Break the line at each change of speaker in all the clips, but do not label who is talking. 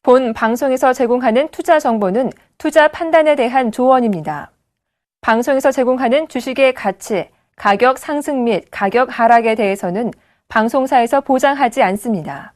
본 방송에서 제공하는 투자 정보는 투자 판단에 대한 조언입니다. 방송에서 제공하는 주식의 가치, 가격 상승 및 가격 하락에 대해서는 방송사에서 보장하지 않습니다.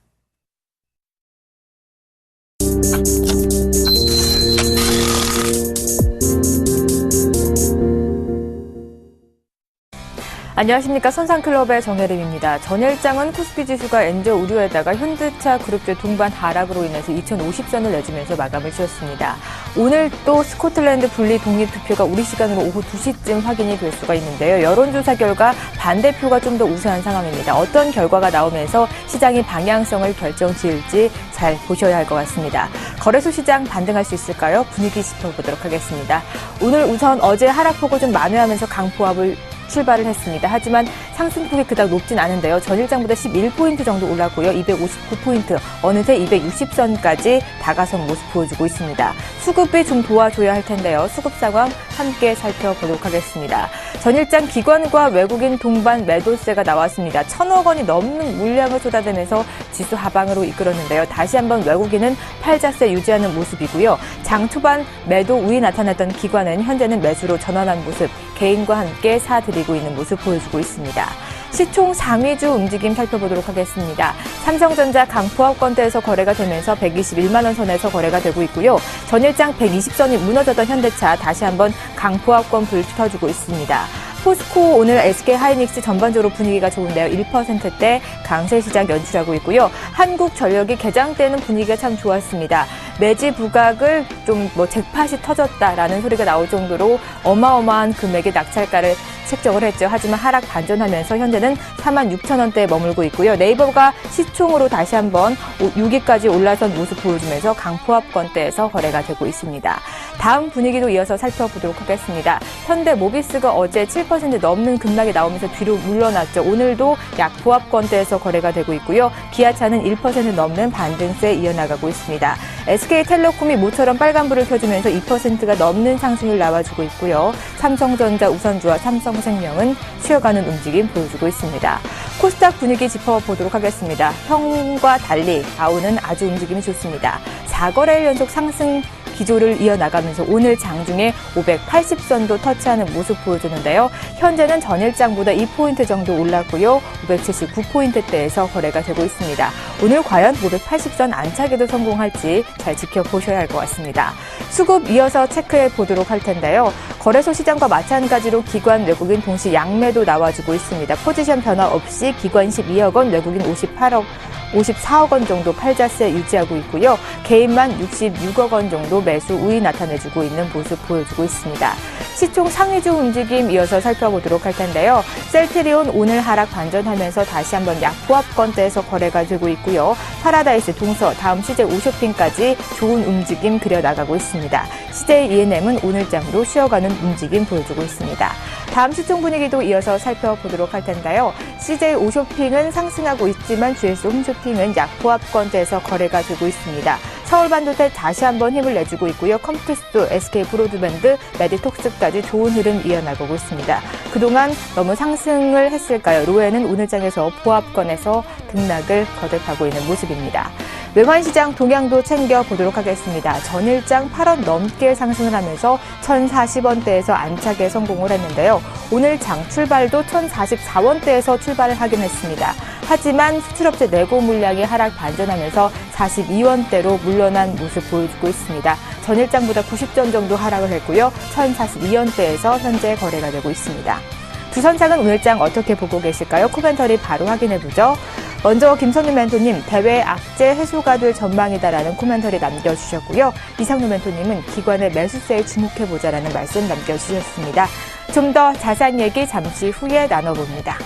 안녕하십니까. 선상클럽의 정혜림입니다. 전일장은 코스피 지수가 엔저 우려에다가 현대차 그룹주 동반 하락으로 인해서 2050선을 내주면서 마감을 지었습니다. 오늘 또 스코틀랜드 분리 독립투표가 우리 시간으로 오후 2시쯤 확인이 될 수가 있는데요. 여론조사 결과 반대표가 좀 더 우세한 상황입니다. 어떤 결과가 나오면서 시장이 방향성을 결정지을지 잘 보셔야 할 것 같습니다. 거래소 시장 반등할 수 있을까요? 분위기 짚어보도록 하겠습니다. 오늘 우선 어제 하락폭을 좀 만회하면서 강포합을 출발을 했습니다. 하지만 상승폭이 그닥 높진 않은데요. 전일장보다 11포인트 정도 올랐고요. 259포인트, 어느새 260선까지 다가선 모습 보여주고 있습니다. 수급이 좀 도와줘야 할 텐데요. 수급 상황 함께 살펴보도록 하겠습니다. 전일장 기관과 외국인 동반 매도세가 나왔습니다. 1,000억 원이 넘는 물량을 쏟아내면서 지수 하방으로 이끌었는데요. 다시 한번 외국인은 팔자세 유지하는 모습이고요. 장 초반 매도 우위 나타났던 기관은 현재는 매수로 전환한 모습, 개인과 함께 사들이고 있는 모습 보여주고 있습니다. 시총 상위주 움직임 살펴보도록 하겠습니다. 삼성전자 강포합권대에서 거래가 되면서 121만 원 선에서 거래가 되고 있고요. 전일장 120선이 무너졌던 현대차 다시 한번 강포합권 불 켜주고 있습니다. 포스코 오늘 SK하이닉스 전반적으로 분위기가 좋은데요. 1%대 강세 시장 연출하고 있고요. 한국전력이 개장 때는 분위기가 참 좋았습니다. 매지 부각을 좀 잭팟이 터졌다라는 소리가 나올 정도로 어마어마한 금액의 낙찰가를 책정을 했죠. 하지만 하락 반전하면서 현재는 46,000원대에 머물고 있고요. 네이버가 시총으로 다시 한번 6위까지 올라선 모습 보여주면서 강포합권대에서 거래가 되고 있습니다. 다음 분위기도 이어서 살펴보도록 하겠습니다. 현대모비스가 어제 7% 넘는 급락이 나오면서 뒤로 물러났죠. 오늘도 약포합권대에서 거래가 되고 있고요. 기아차는 1% 넘는 반등세 이어나가고 있습니다. SK텔레콤이 모처럼 빨간불을 켜주면서 2%가 넘는 상승률 나와주고 있고요. 삼성전자 우선주와 삼성생명은 쉬어가는 움직임 보여주고 있습니다. 코스닥 분위기 짚어보도록 하겠습니다. 평과 달리 다우는 아주 움직임이 좋습니다. 4거래일 연속 상승 기조를 이어나가면서 오늘 장중에 580선도 터치하는 모습 보여주는데요. 현재는 전일장보다 2포인트 정도 올랐고요. 579포인트대에서 거래가 되고 있습니다. 오늘 과연 580선 안착에도 성공할지 잘 지켜보셔야 할 것 같습니다. 수급 이어서 체크해 보도록 할 텐데요. 거래소 시장과 마찬가지로 기관, 외국인 동시 양매도 나와주고 있습니다. 포지션 변화 없이 기관 12억 원, 외국인 54억 원 정도 팔자세 유지하고 있고요. 개인만 66억 원 정도 매수 우위 나타내주고 있는 모습 보여주고 있습니다. 시총 상위주 움직임 이어서 살펴보도록 할 텐데요. 셀트리온 오늘 하락 반전하면서 다시 한번 약포합권대에서 거래가 되고 있고요. 파라다이스, 동서, 다음 CJ 오쇼핑까지 좋은 움직임 그려나가고 있습니다. CJ E&M은 오늘 장으로 쉬어가는 움직임 보여주고 있습니다. 다음 시총 분위기도 이어서 살펴보도록 할 텐데요. CJ 오쇼핑은 상승하고 있지만 GS 홈쇼핑은 약포합권대에서 거래가 되고 있습니다. 서울반도체 다시 한번 힘을 내주고 있고요. 컴투스, SK 브로드밴드, 메디톡스까지 좋은 흐름 이어나가고 있습니다. 그동안 너무 상승을 했을까요? 로에는 오늘 장에서 포합권에서 등락을 거듭하고 있는 모습입니다. 외환시장 동향도 챙겨보도록 하겠습니다. 전일장 8원 넘게 상승을 하면서 1,040원대에서 안착에 성공을 했는데요. 오늘 장 출발도 1,044원대에서 출발을 하긴 했습니다. 하지만 수출업체 내고 물량이 하락 반전하면서 42원대로 물러난 모습 보여주고 있습니다. 전일장보다 90전 정도 하락을 했고요. 1,042원대에서 현재 거래가 되고 있습니다. 두 선상은 오늘장 어떻게 보고 계실까요? 코멘터리 바로 확인해보죠. 먼저 김성윤 멘토님, 대외 악재 해소가 될 전망이다라는 코멘터리 남겨주셨고요. 이상루 멘토님은 기관의 매수세에 주목해보자라는 말씀 남겨주셨습니다. 좀 더 자세한 얘기 잠시 후에 나눠봅니다.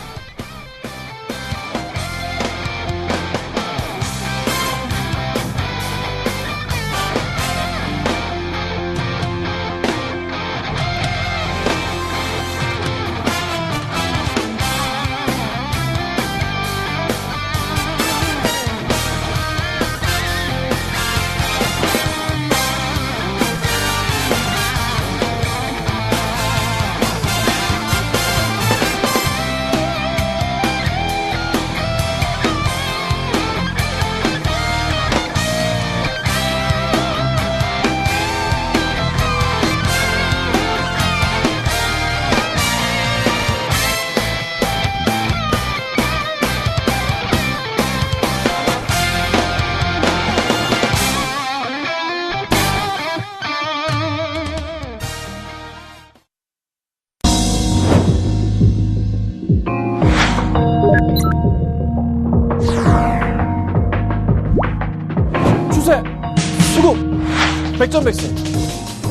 실전 백신,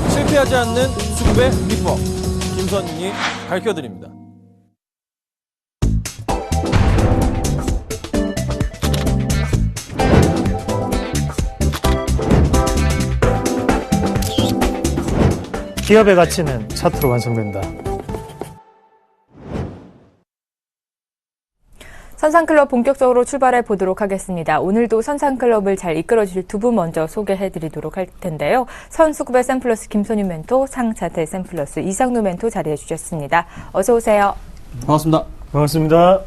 실패하지 않는 수급의 비법, 김선인이 밝혀드립니다.
기업의 가치는 차트로 완성된다.
선상클럽 본격적으로 출발해 보도록 하겠습니다. 오늘도 선상클럽을 잘 이끌어주실 두 분 먼저 소개해드리도록 할 텐데요. 선수급의 샘플러스 김선윤 멘토, 상차트의 샘플러스 이상루 멘토 자리해 주셨습니다. 어서 오세요.
반갑습니다.
반갑습니다.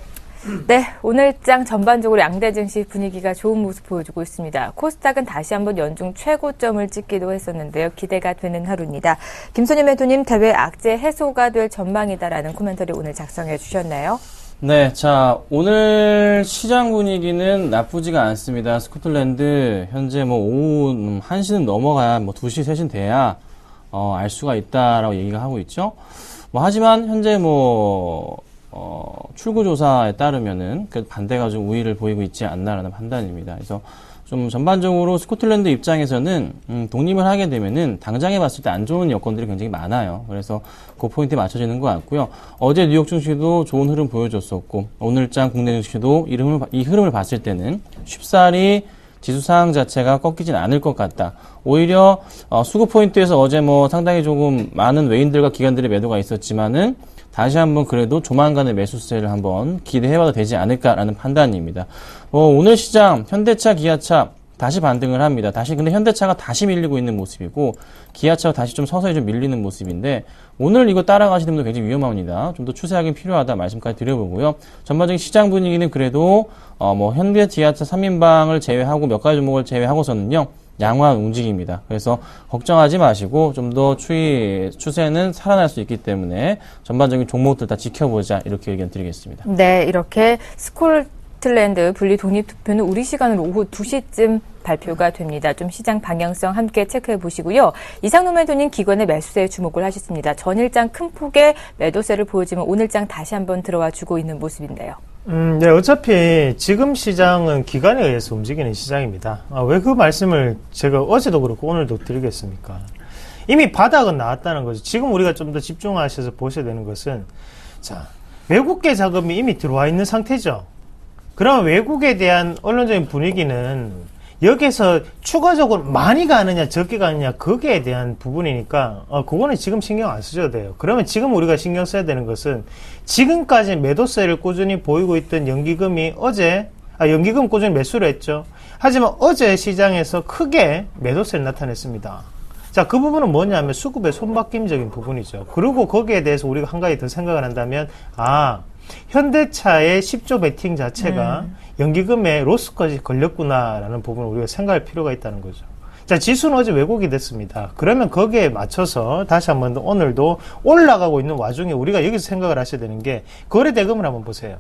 네, 오늘장 전반적으로 양대 증시 분위기가 좋은 모습 보여주고 있습니다. 코스닥은 다시 한번 연중 최고점을 찍기도 했었는데요. 기대가 되는 하루입니다. 김선윤 멘토님, 대외 악재 해소가 될 전망이다라는 코멘터리 오늘 작성해 주셨나요?
네, 자, 오늘 시장 분위기는 나쁘지가 않습니다. 스코틀랜드, 현재 오후 1시는 넘어가야 2시, 3시는 돼야, 알 수가 있다라고 얘기가 하고 있죠. 하지만, 현재 출구조사에 따르면은, 그 반대가 좀 우위를 보이고 있지 않나라는 판단입니다. 그래서, 좀 전반적으로 스코틀랜드 입장에서는 독립을 하게 되면은 당장에 봤을 때 안 좋은 여건들이 굉장히 많아요. 그래서 그 포인트에 맞춰지는 것 같고요. 어제 뉴욕 증시도 좋은 흐름 보여줬었고 오늘장 국내 증시도 이 흐름을 봤을 때는 쉽사리 지수 상황 자체가 꺾이진 않을 것 같다. 오히려 수급 포인트에서 어제 상당히 조금 많은 외인들과 기관들의 매도가 있었지만은 다시 한번 그래도 조만간의 매수세를 한번 기대해봐도 되지 않을까라는 판단입니다. 오늘 시장 현대차, 기아차 다시 반등을 합니다. 근데 현대차가 다시 밀리고 있는 모습이고 기아차가 다시 좀 서서히 좀 밀리는 모습인데 오늘 이거 따라가시는 분들 굉장히 위험합니다. 좀 더 추세 확인 필요하다 말씀까지 드려보고요. 전반적인 시장 분위기는 그래도 현대, 기아차 3인방을 제외하고 몇 가지 종목을 제외하고서는요. 양호한 움직임입니다. 그래서 걱정하지 마시고 좀 더 추세는 살아날 수 있기 때문에 전반적인 종목들 다 지켜보자 이렇게 의견 드리겠습니다.
네, 이렇게 스코틀랜드 분리 독립투표는 우리 시간으로 오후 2시쯤 발표가 됩니다. 좀 시장 방향성 함께 체크해 보시고요. 이상루 멘토님 기관의 매수세에 주목을 하셨습니다. 전일장 큰 폭의 매도세를 보여주면 오늘장 다시 한번 들어와 주고 있는 모습인데요.
네, 어차피 지금 시장은 기관에 의해서 움직이는 시장입니다. 왜 그 말씀을 제가 어제도 그렇고 오늘도 드리겠습니까? 이미 바닥은 나왔다는 거죠. 지금 우리가 좀 더 집중하셔서 보셔야 되는 것은, 자, 외국계 자금이 이미 들어와 있는 상태죠. 그럼 외국에 대한 언론적인 분위기는 여기서 추가적으로 많이 가느냐 적게 가느냐 거기에 대한 부분이니까 그거는 지금 신경 안 쓰셔도 돼요. 그러면 지금 우리가 신경 써야 되는 것은 지금까지 매도세를 꾸준히 보이고 있던 연기금이 연기금 꾸준히 매수를 했죠. 하지만 어제 시장에서 크게 매도세를 나타냈습니다. 자, 그 부분은 뭐냐면 수급의 손바뀜적인 부분이죠. 그리고 거기에 대해서 우리가 한 가지 더 생각을 한다면 현대차의 10조 베팅 자체가 연기금에 로스까지 걸렸구나라는 부분을 우리가 생각할 필요가 있다는 거죠. 자, 지수는 어제 왜곡이 됐습니다. 그러면 거기에 맞춰서 다시 한번 더 오늘도 올라가고 있는 와중에 우리가 여기서 생각을 하셔야 되는 게 거래대금을 한번 보세요.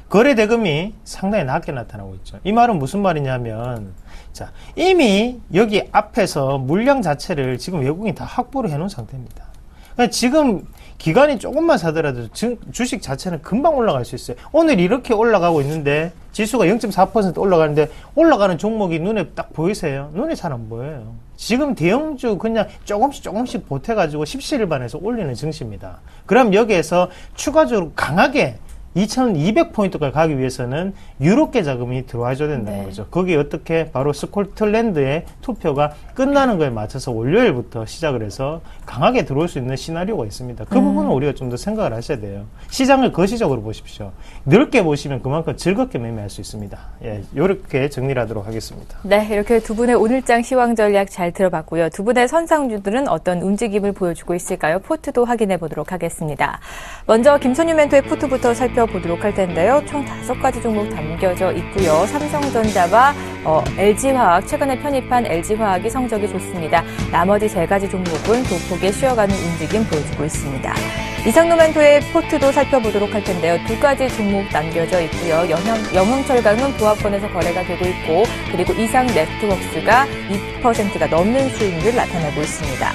거래대금이 상당히 낮게 나타나고 있죠. 이 말은 무슨 말이냐면, 자, 이미 여기 앞에서 물량 자체를 지금 외국인이 다 확보를 해놓은 상태입니다. 그러니까 지금 기관이 조금만 사더라도 주식 자체는 금방 올라갈 수 있어요. 오늘 이렇게 올라가고 있는데 지수가 0.4% 올라가는데 올라가는 종목이 눈에 딱 보이세요? 눈에 잘 안 보여요. 지금 대형주 그냥 조금씩 보태가지고 십시일반에서 올리는 증시입니다. 그럼 여기에서 추가적으로 강하게 2200포인트까지 가기 위해서는 유럽계 자금이 들어와줘야 된다는 거죠. 거기에 어떻게 바로 스코틀랜드의 투표가 끝나는 거에 맞춰서 월요일부터 시작을 해서 강하게 들어올 수 있는 시나리오가 있습니다. 그 부분은 우리가 좀 더 생각을 하셔야 돼요. 시장을 거시적으로 보십시오. 넓게 보시면 그만큼 즐겁게 매매할 수 있습니다. 예, 이렇게 정리를 하도록 하겠습니다.
네, 이렇게 두 분의 오늘장 시황 전략 잘 들어봤고요. 두 분의 선상주들은 어떤 움직임을 보여주고 있을까요? 포트도 확인해 보도록 하겠습니다. 먼저 김선윤 멘토의 포트부터 살펴보도록 할 텐데요. 총 5가지 종목 담겨져 있고요. 삼성전자와 LG화학, 최근에 편입한 LG화학이 성적이 좋습니다. 나머지 3가지 종목은 도폭에 쉬어가는 움직임 보여주고 있습니다. 이상루 멘토의 포트도 살펴보도록 할 텐데요. 2가지 종목 남겨져 있고요. 영흥철강은 부합권에서 거래가 되고 있고, 그리고 이상네트웍스가 2%가 넘는 수익률을 나타내고 있습니다.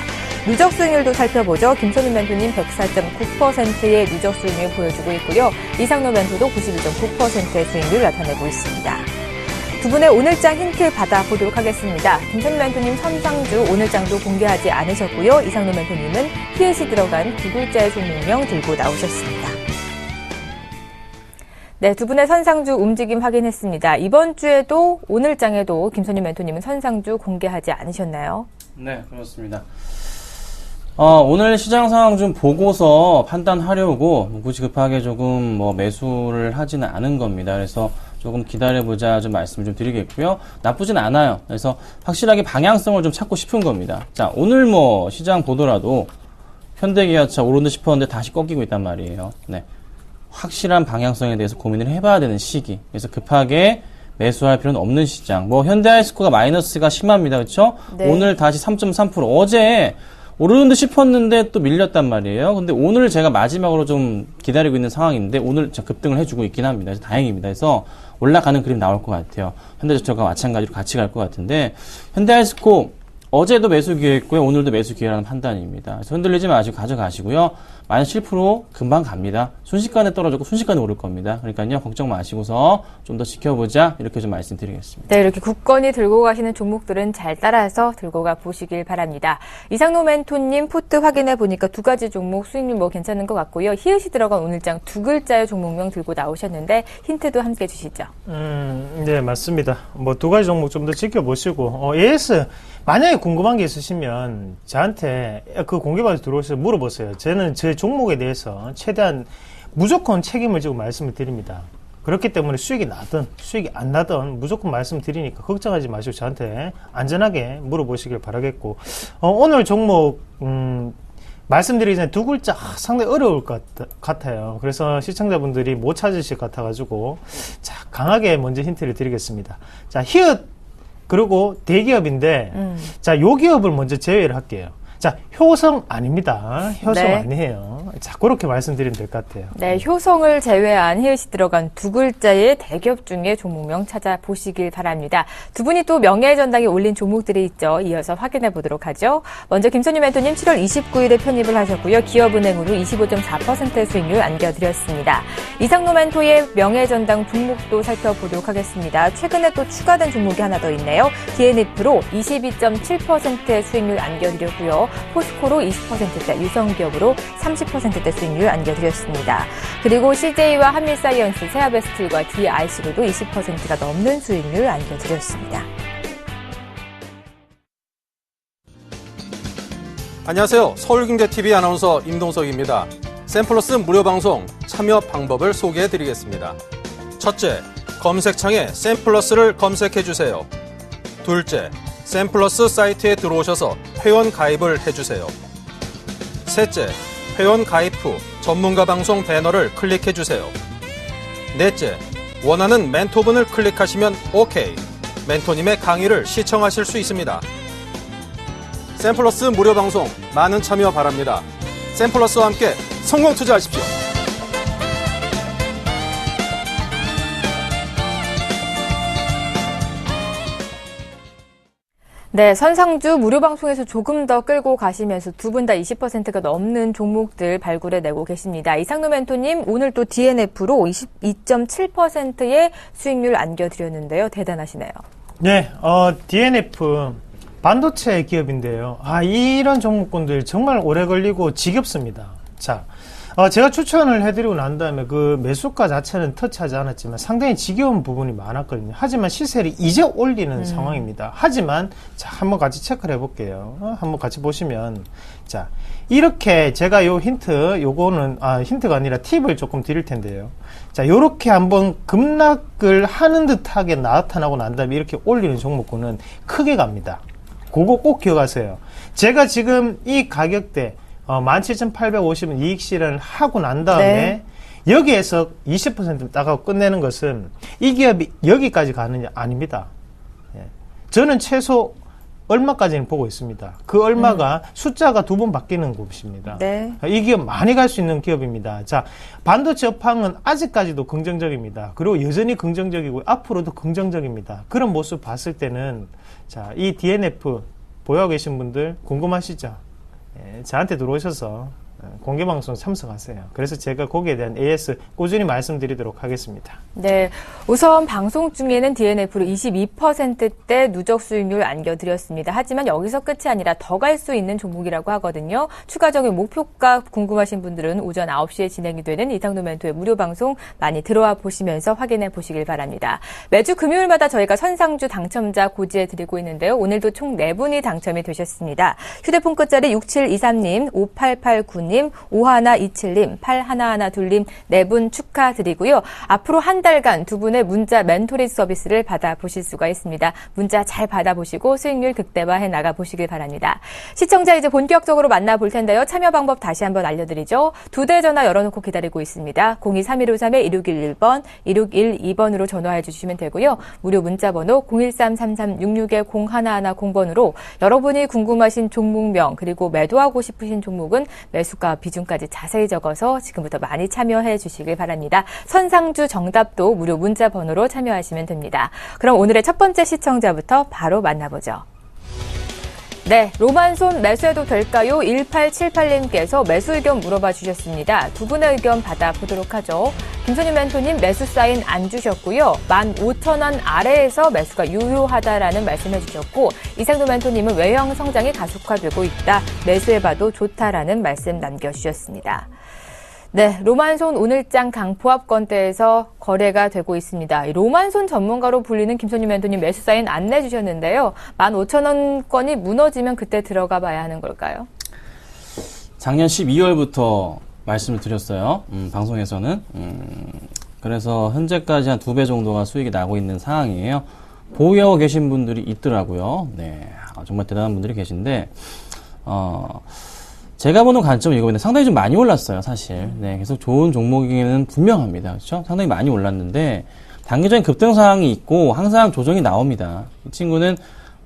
누적 수익률도 살펴보죠. 김선윤 멘토님 104.9%의 누적 수익률 보여주고 있고요. 이상루 멘토도 92.9%의 수익률을 나타내고 있습니다. 두 분의 오늘장 힌트 받아보도록 하겠습니다. 김선우 멘토님 선상주 오늘장도 공개하지 않으셨고요. 이상로 멘토님은 히읗이 들어간 두 글자의 종목명 들고 나오셨습니다. 네, 두 분의 선상주 움직임 확인했습니다. 이번 주에도 오늘장에도 김선우 멘토님은 선상주 공개하지 않으셨나요?
네, 그렇습니다. 오늘 시장 상황 좀 보고서 판단하려고 굳이 급하게 조금 매수를 하지는 않은 겁니다. 그래서 조금 기다려보자 좀 말씀을 좀 드리겠고요. 나쁘진 않아요. 그래서 확실하게 방향성을 좀 찾고 싶은 겁니다. 자, 오늘 시장 보더라도 현대기아차 오른 듯 싶었는데 다시 꺾이고 있단 말이에요. 네. 확실한 방향성에 대해서 고민을 해봐야 되는 시기. 그래서 급하게 매수할 필요는 없는 시장. 현대아이스코가 마이너스가 심합니다. 그렇죠?
네.
오늘 다시 3.3%. 어제 오르는 듯 싶었는데 또 밀렸단 말이에요. 근데 오늘 제가 마지막으로 좀 기다리고 있는 상황인데 오늘 급등을 해주고 있긴 합니다. 그래서 다행입니다. 그래서 올라가는 그림 나올 것 같아요. 현대제철과 마찬가지로 같이 갈 것 같은데 현대아이스코 어제도 매수 기회였고요. 오늘도 매수 기회라는 판단입니다. 그래서 흔들리지 마시고 가져가시고요. 마이너스 7% 금방 갑니다. 순식간에 떨어졌고 순식간에 오를 겁니다. 그러니까요. 걱정 마시고서 좀 더 지켜보자. 이렇게 좀 말씀드리겠습니다.
네, 이렇게 굳건히 들고 가시는 종목들은 잘 따라서 들고 가 보시길 바랍니다. 이상로 멘토님 포트 확인해 보니까 두 가지 종목 수익률 괜찮은 것 같고요. 히읗이 들어간 오늘장 두 글자의 종목명 들고 나오셨는데 힌트도 함께 주시죠.
네, 맞습니다. 두 가지 종목 좀 더 지켜보시고, AS, 만약에 궁금한 게 있으시면 저한테 그 공개방에 들어오셔서 물어보세요. 저는 제 종목에 대해서 최대한 무조건 책임을 지고 말씀을 드립니다. 그렇기 때문에 수익이 나든 수익이 안 나든 무조건 말씀드리니까 걱정하지 마시고 저한테 안전하게 물어보시길 바라겠고, 오늘 종목 말씀드리기 전에 두 글자 상당히 어려울 것 같아요. 그래서 시청자분들이 못 찾으실 것 같아가지고 자, 강하게 먼저 힌트를 드리겠습니다. 자, 히읗 그리고 대기업인데 자, 요 기업을 먼저 제외를 할게요. 자, 효성 아닙니다. 효성
네.
아니에요. 자, 그렇게 말씀드리면 될 것 같아요.
네, 효성을 제외한 히읗이 들어간 두 글자의 대기업 중에 종목명 찾아보시길 바랍니다. 두 분이 또 명예의 전당에 올린 종목들이 있죠. 이어서 확인해 보도록 하죠. 먼저 김선유 멘토님 7월 29일에 편입을 하셨고요. 기업은행으로 25.4%의 수익률 안겨드렸습니다. 이상로 멘토의 명예의 전당 종목도 살펴보도록 하겠습니다. 최근에 또 추가된 종목이 하나 더 있네요. DNF로 22.7%의 수익률 안겨드렸고요. 포스코로 20%대, 유성기업으로 30%대 수익률 안겨드렸습니다. 그리고 CJ와 한밀사이언스, 세아베스틸과 DIC로도 20%가 넘는 수익률 안겨드렸습니다.
안녕하세요. 서울경제TV 아나운서 임동석입니다. 샘플러스 무료 방송 참여 방법을 소개해드리겠습니다. 첫째, 검색창에 샘플러스를 검색해주세요. 둘째, 샘플러스 사이트에 들어오셔서 회원 가입을 해주세요. 셋째, 회원 가입 후 전문가 방송 배너를 클릭해주세요. 넷째, 원하는 멘토분을 클릭하시면 OK, 멘토님의 강의를 시청하실 수 있습니다. 샘플러스 무료 방송 많은 참여 바랍니다. 샘플러스와 함께 성공 투자하십시오.
네, 선상주 무료 방송에서 조금 더 끌고 가시면서 두 분 다 20%가 넘는 종목들 발굴해내고 계십니다. 이상로 멘토님 오늘 또 DNF로 22.7%의 수익률 안겨드렸는데요. 대단하시네요.
네, DNF 반도체 기업인데요. 이런 종목군들 정말 오래 걸리고 지겹습니다. 자, 제가 추천을 해드리고 난 다음에 그 매수가 자체는 터치하지 않았지만 상당히 지겨운 부분이 많았거든요. 하지만 시세를 이제 올리는 상황입니다. 하지만 자, 한번 같이 체크를 해볼게요. 한번 같이 보시면 자, 이렇게 제가 요 힌트, 요거는 힌트가 아니라 팁을 조금 드릴 텐데요. 자, 요렇게 한번 급락을 하는 듯하게 나타나고 난 다음에 이렇게 올리는 종목군은 크게 갑니다. 그거 꼭 기억하세요. 제가 지금 이 가격대 17,850원 이익 실현을 하고 난 다음에 네. 여기에서 20% 따가고 끝내는 것은 이 기업이 여기까지 가는 게 아닙니다. 예. 저는 최소 얼마까지는 보고 있습니다. 그 얼마가 숫자가 두 번 바뀌는 곳입니다.
네.
이 기업 많이 갈 수 있는 기업입니다. 자, 반도체 업황은 아직까지도 긍정적입니다. 그리고 여전히 긍정적이고 앞으로도 긍정적입니다. 그런 모습 봤을 때는 자, 이 DNF 보유하고 계신 분들 궁금하시죠? 예, 저한테 들어오셔서 공개방송 참석하세요. 그래서 제가 거기에 대한 AS 꾸준히 말씀드리도록 하겠습니다.
네. 우선 방송 중에는 DNF로 22%대 누적 수익률 안겨드렸습니다. 하지만 여기서 끝이 아니라 더 갈 수 있는 종목이라고 하거든요. 추가적인 목표가 궁금하신 분들은 오전 9시에 진행이 되는 이상도 멘토의 무료 방송 많이 들어와 보시면서 확인해 보시길 바랍니다. 매주 금요일마다 저희가 선상주 당첨자 고지해 드리고 있는데요. 오늘도 총 4분이 당첨이 되셨습니다. 휴대폰 끝자리 6723님, 5889님, 5127님, 8112님 4분 축하드리고요. 앞으로 한 달간 두 분의 문자 멘토링 서비스를 받아보실 수가 있습니다. 문자 잘 받아보시고 수익률 극대화해 나가보시길 바랍니다. 시청자 이제 본격적으로 만나볼 텐데요. 참여 방법 다시 한번 알려드리죠. 2대 전화 열어놓고 기다리고 있습니다. 023153-2611번, 2612번으로 전화해 주시면 되고요. 무료 문자번호 0133366-0110번으로 여러분이 궁금하신 종목명 그리고 매도하고 싶으신 종목은 매수가 비중까지 자세히 적어서 지금부터 많이 참여해 주시길 바랍니다. 선상주 정답도 무료 문자 번호로 참여하시면 됩니다. 그럼 오늘의 첫 번째 시청자부터 바로 만나보죠. 네, 로만손 매수해도 될까요? 1878님께서 매수 의견 물어봐 주셨습니다. 두 분의 의견 받아보도록 하죠. 김선유 멘토님 매수 사인 안 주셨고요. 15,000원 아래에서 매수가 유효하다라는 말씀해 주셨고 이상도 멘토님은 외형 성장이 가속화되고 있다. 매수해봐도 좋다라는 말씀 남겨주셨습니다. 네, 로만손 오늘장 강포합권대에서 거래가 되고 있습니다. 로만손 전문가로 불리는 김선유 멘토님 매수 사인 안내 주셨는데요. 15,000원권이 무너지면 그때 들어가 봐야 하는 걸까요?
작년 12월부터 말씀을 드렸어요. 방송에서는. 그래서 현재까지 한 2배 정도가 수익이 나고 있는 상황이에요. 보유하고 계신 분들이 있더라고요. 네, 정말 대단한 분들이 계신데, 제가 보는 관점은 이거인데 상당히 좀 많이 올랐어요, 사실. 네, 계속 좋은 종목이기는 분명합니다. 그렇죠? 상당히 많이 올랐는데 단기적인 급등 상황이 있고 항상 조정이 나옵니다. 이 친구는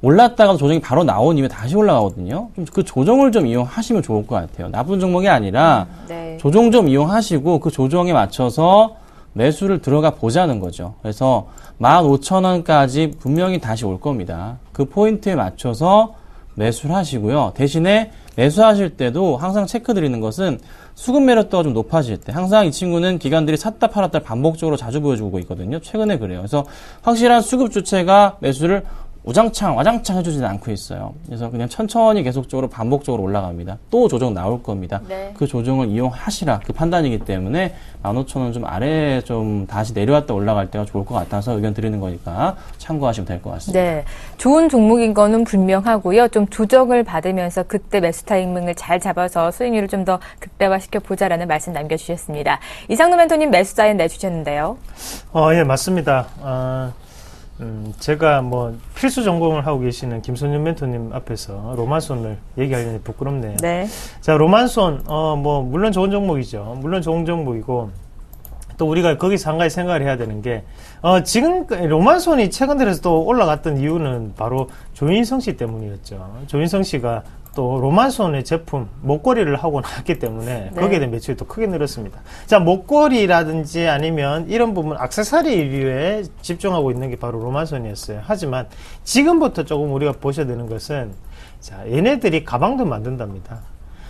올랐다가도 조정이 바로 나온 이후에 다시 올라가거든요. 좀 그 조정을 좀 이용하시면 좋을 것 같아요. 나쁜 종목이 아니라
네.
조정 좀 이용하시고 그 조정에 맞춰서 매수를 들어가 보자는 거죠. 그래서 15,000원까지 분명히 다시 올 겁니다. 그 포인트에 맞춰서 매수를 하시고요. 대신에 매수하실 때도 항상 체크 드리는 것은 수급 매력도가 좀 높아질 때 항상 이 친구는 기관들이 샀다 팔았다 반복적으로 자주 보여주고 있거든요. 최근에 그래요. 그래서 확실한 수급 주체가 매수를 와장창 해주지는 않고 있어요. 그래서 그냥 천천히 계속적으로 반복적으로 올라갑니다. 또 조정 나올 겁니다.
네.
그 조정을 이용하시라 그 판단이기 때문에 15,000원 좀 아래에 좀 다시 내려왔다 올라갈 때가 좋을 것 같아서 의견 드리는 거니까 참고하시면 될 것 같습니다.
네, 좋은 종목인 거는 분명하고요. 좀 조정을 받으면서 그때 매수 타이밍을 잘 잡아서 수익률을 좀 더 극대화시켜 보자라는 말씀 남겨주셨습니다. 이상도 멘토님 매수 사인 내주셨는데요.
예, 맞습니다. 제가 필수 전공을 하고 계시는 김선윤 멘토님 앞에서 로만손을 얘기하려니 부끄럽네요.
네.
자, 로만손, 물론 좋은 종목이죠. 물론 좋은 종목이고, 또 우리가 거기서 한 가지 생각을 해야 되는 게, 지금 로만손이 최근 들어서 또 올라갔던 이유는 바로 조인성 씨 때문이었죠. 조인성 씨가 또 로만손의 제품, 목걸이를 하고 나왔기 때문에
네.
거기에 대한 매출이 또 크게 늘었습니다. 자, 목걸이라든지 아니면 이런 부분, 액세서리류에 집중하고 있는 게 바로 로만손이었어요. 하지만 지금부터 조금 우리가 보셔야 되는 것은, 자, 얘네들이 가방도 만든답니다.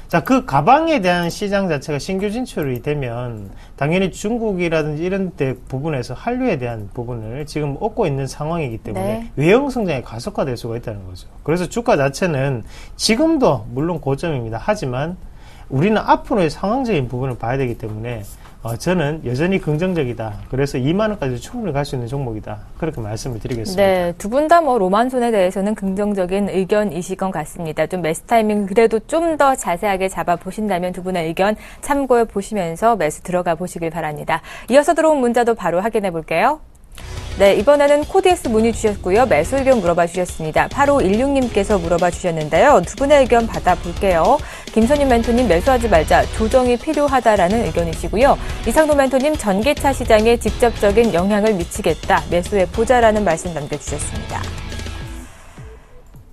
자, 그 가방에 대한 시장 자체가 신규 진출이 되면 당연히 중국이라든지 이런 데 부분에서 한류에 대한 부분을 지금 얻고 있는 상황이기 때문에
네.
외형 성장이 가속화될 수가 있다는 거죠. 그래서 주가 자체는 지금도 물론 고점입니다. 하지만 우리는 앞으로의 상황적인 부분을 봐야 되기 때문에 저는 여전히 긍정적이다. 그래서 2만 원까지 충분히 갈 수 있는 종목이다. 그렇게 말씀을 드리겠습니다.
네, 두 분 다 로만손에 대해서는 긍정적인 의견이실 것 같습니다. 좀 매수 타이밍 그래도 좀 더 자세하게 잡아보신다면 두 분의 의견 참고해 보시면서 매수 들어가 보시길 바랍니다. 이어서 들어온 문자도 바로 확인해 볼게요. 네, 이번에는 코디엑스 문의 주셨고요. 매수 의견 물어봐 주셨습니다. 8516님께서 물어봐 주셨는데요. 두 분의 의견 받아볼게요. 김선유 멘토님 매수하지 말자. 조정이 필요하다라는 의견이시고요. 이상도 멘토님 전기차 시장에 직접적인 영향을 미치겠다. 매수해보자라는 말씀 남겨주셨습니다.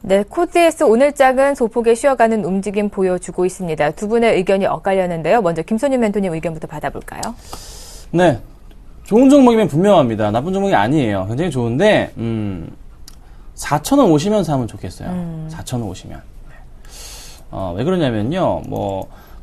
네, 코디엑스 오늘장은 소폭의 쉬어가는 움직임 보여주고 있습니다. 두 분의 의견이 엇갈렸는데요. 먼저 김선유 멘토님 의견부터 받아볼까요?
네. 좋은 종목이면 분명합니다. 나쁜 종목이 아니에요. 굉장히 좋은데 4,000원 오시면 사면 좋겠어요. 4,000원 오시면. 왜 그러냐면요.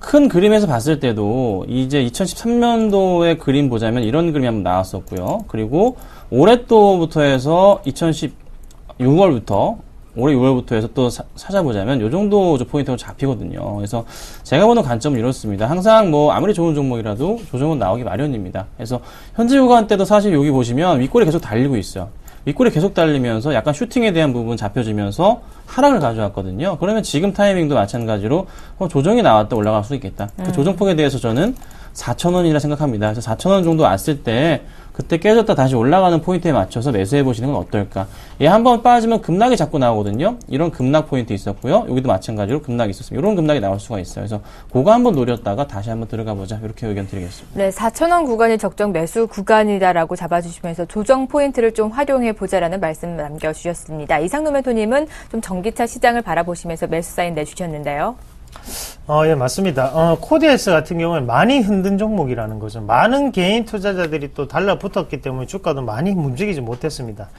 큰 그림에서 봤을 때도 이제 2013년도의 그림 보자면 이런 그림이 한번 나왔었고요. 그리고 올해 또부터 해서 2016월부터 올해 6월부터 해서 또 찾아보자면 요 정도 포인트가 잡히거든요. 그래서 제가 보는 관점은 이렇습니다. 항상 뭐 아무리 좋은 종목이라도 조정은 나오기 마련입니다. 그래서 현재 구간 때도 사실 여기 보시면 윗골이 계속 달리고 있어요. 윗골이 계속 달리면서 약간 슈팅에 대한 부분 잡혀지면서 하락을 가져왔거든요. 그러면 지금 타이밍도 마찬가지로 조정이 나왔다 올라갈 수 있겠다. 그 조정폭에 대해서 저는 4,000원이라 생각합니다. 그래서 4,000원 정도 왔을 때 그때 깨졌다 다시 올라가는 포인트에 맞춰서 매수해 보시는 건 어떨까. 얘 한번 빠지면 급락이 자꾸 나오거든요. 이런 급락 포인트 있었고요. 여기도 마찬가지로 급락이 있었습니다. 이런 급락이 나올 수가 있어요. 그래서 그거 한번 노렸다가 다시 한번 들어가 보자. 이렇게 의견 드리겠습니다.
네, 4,000원 구간이 적정 매수 구간이다라고 잡아주시면서 조정 포인트를 좀 활용해 보자라는 말씀 남겨주셨습니다. 이상노 멘토님은 좀 전기차 시장을 바라보시면서 매수 사인 내주셨는데요.
예, 맞습니다. 코디에스 같은 경우는 많이 흔든 종목이라는 거죠. 많은 개인 투자자들이 또 달라붙었기 때문에 주가도 많이 움직이지 못했습니다.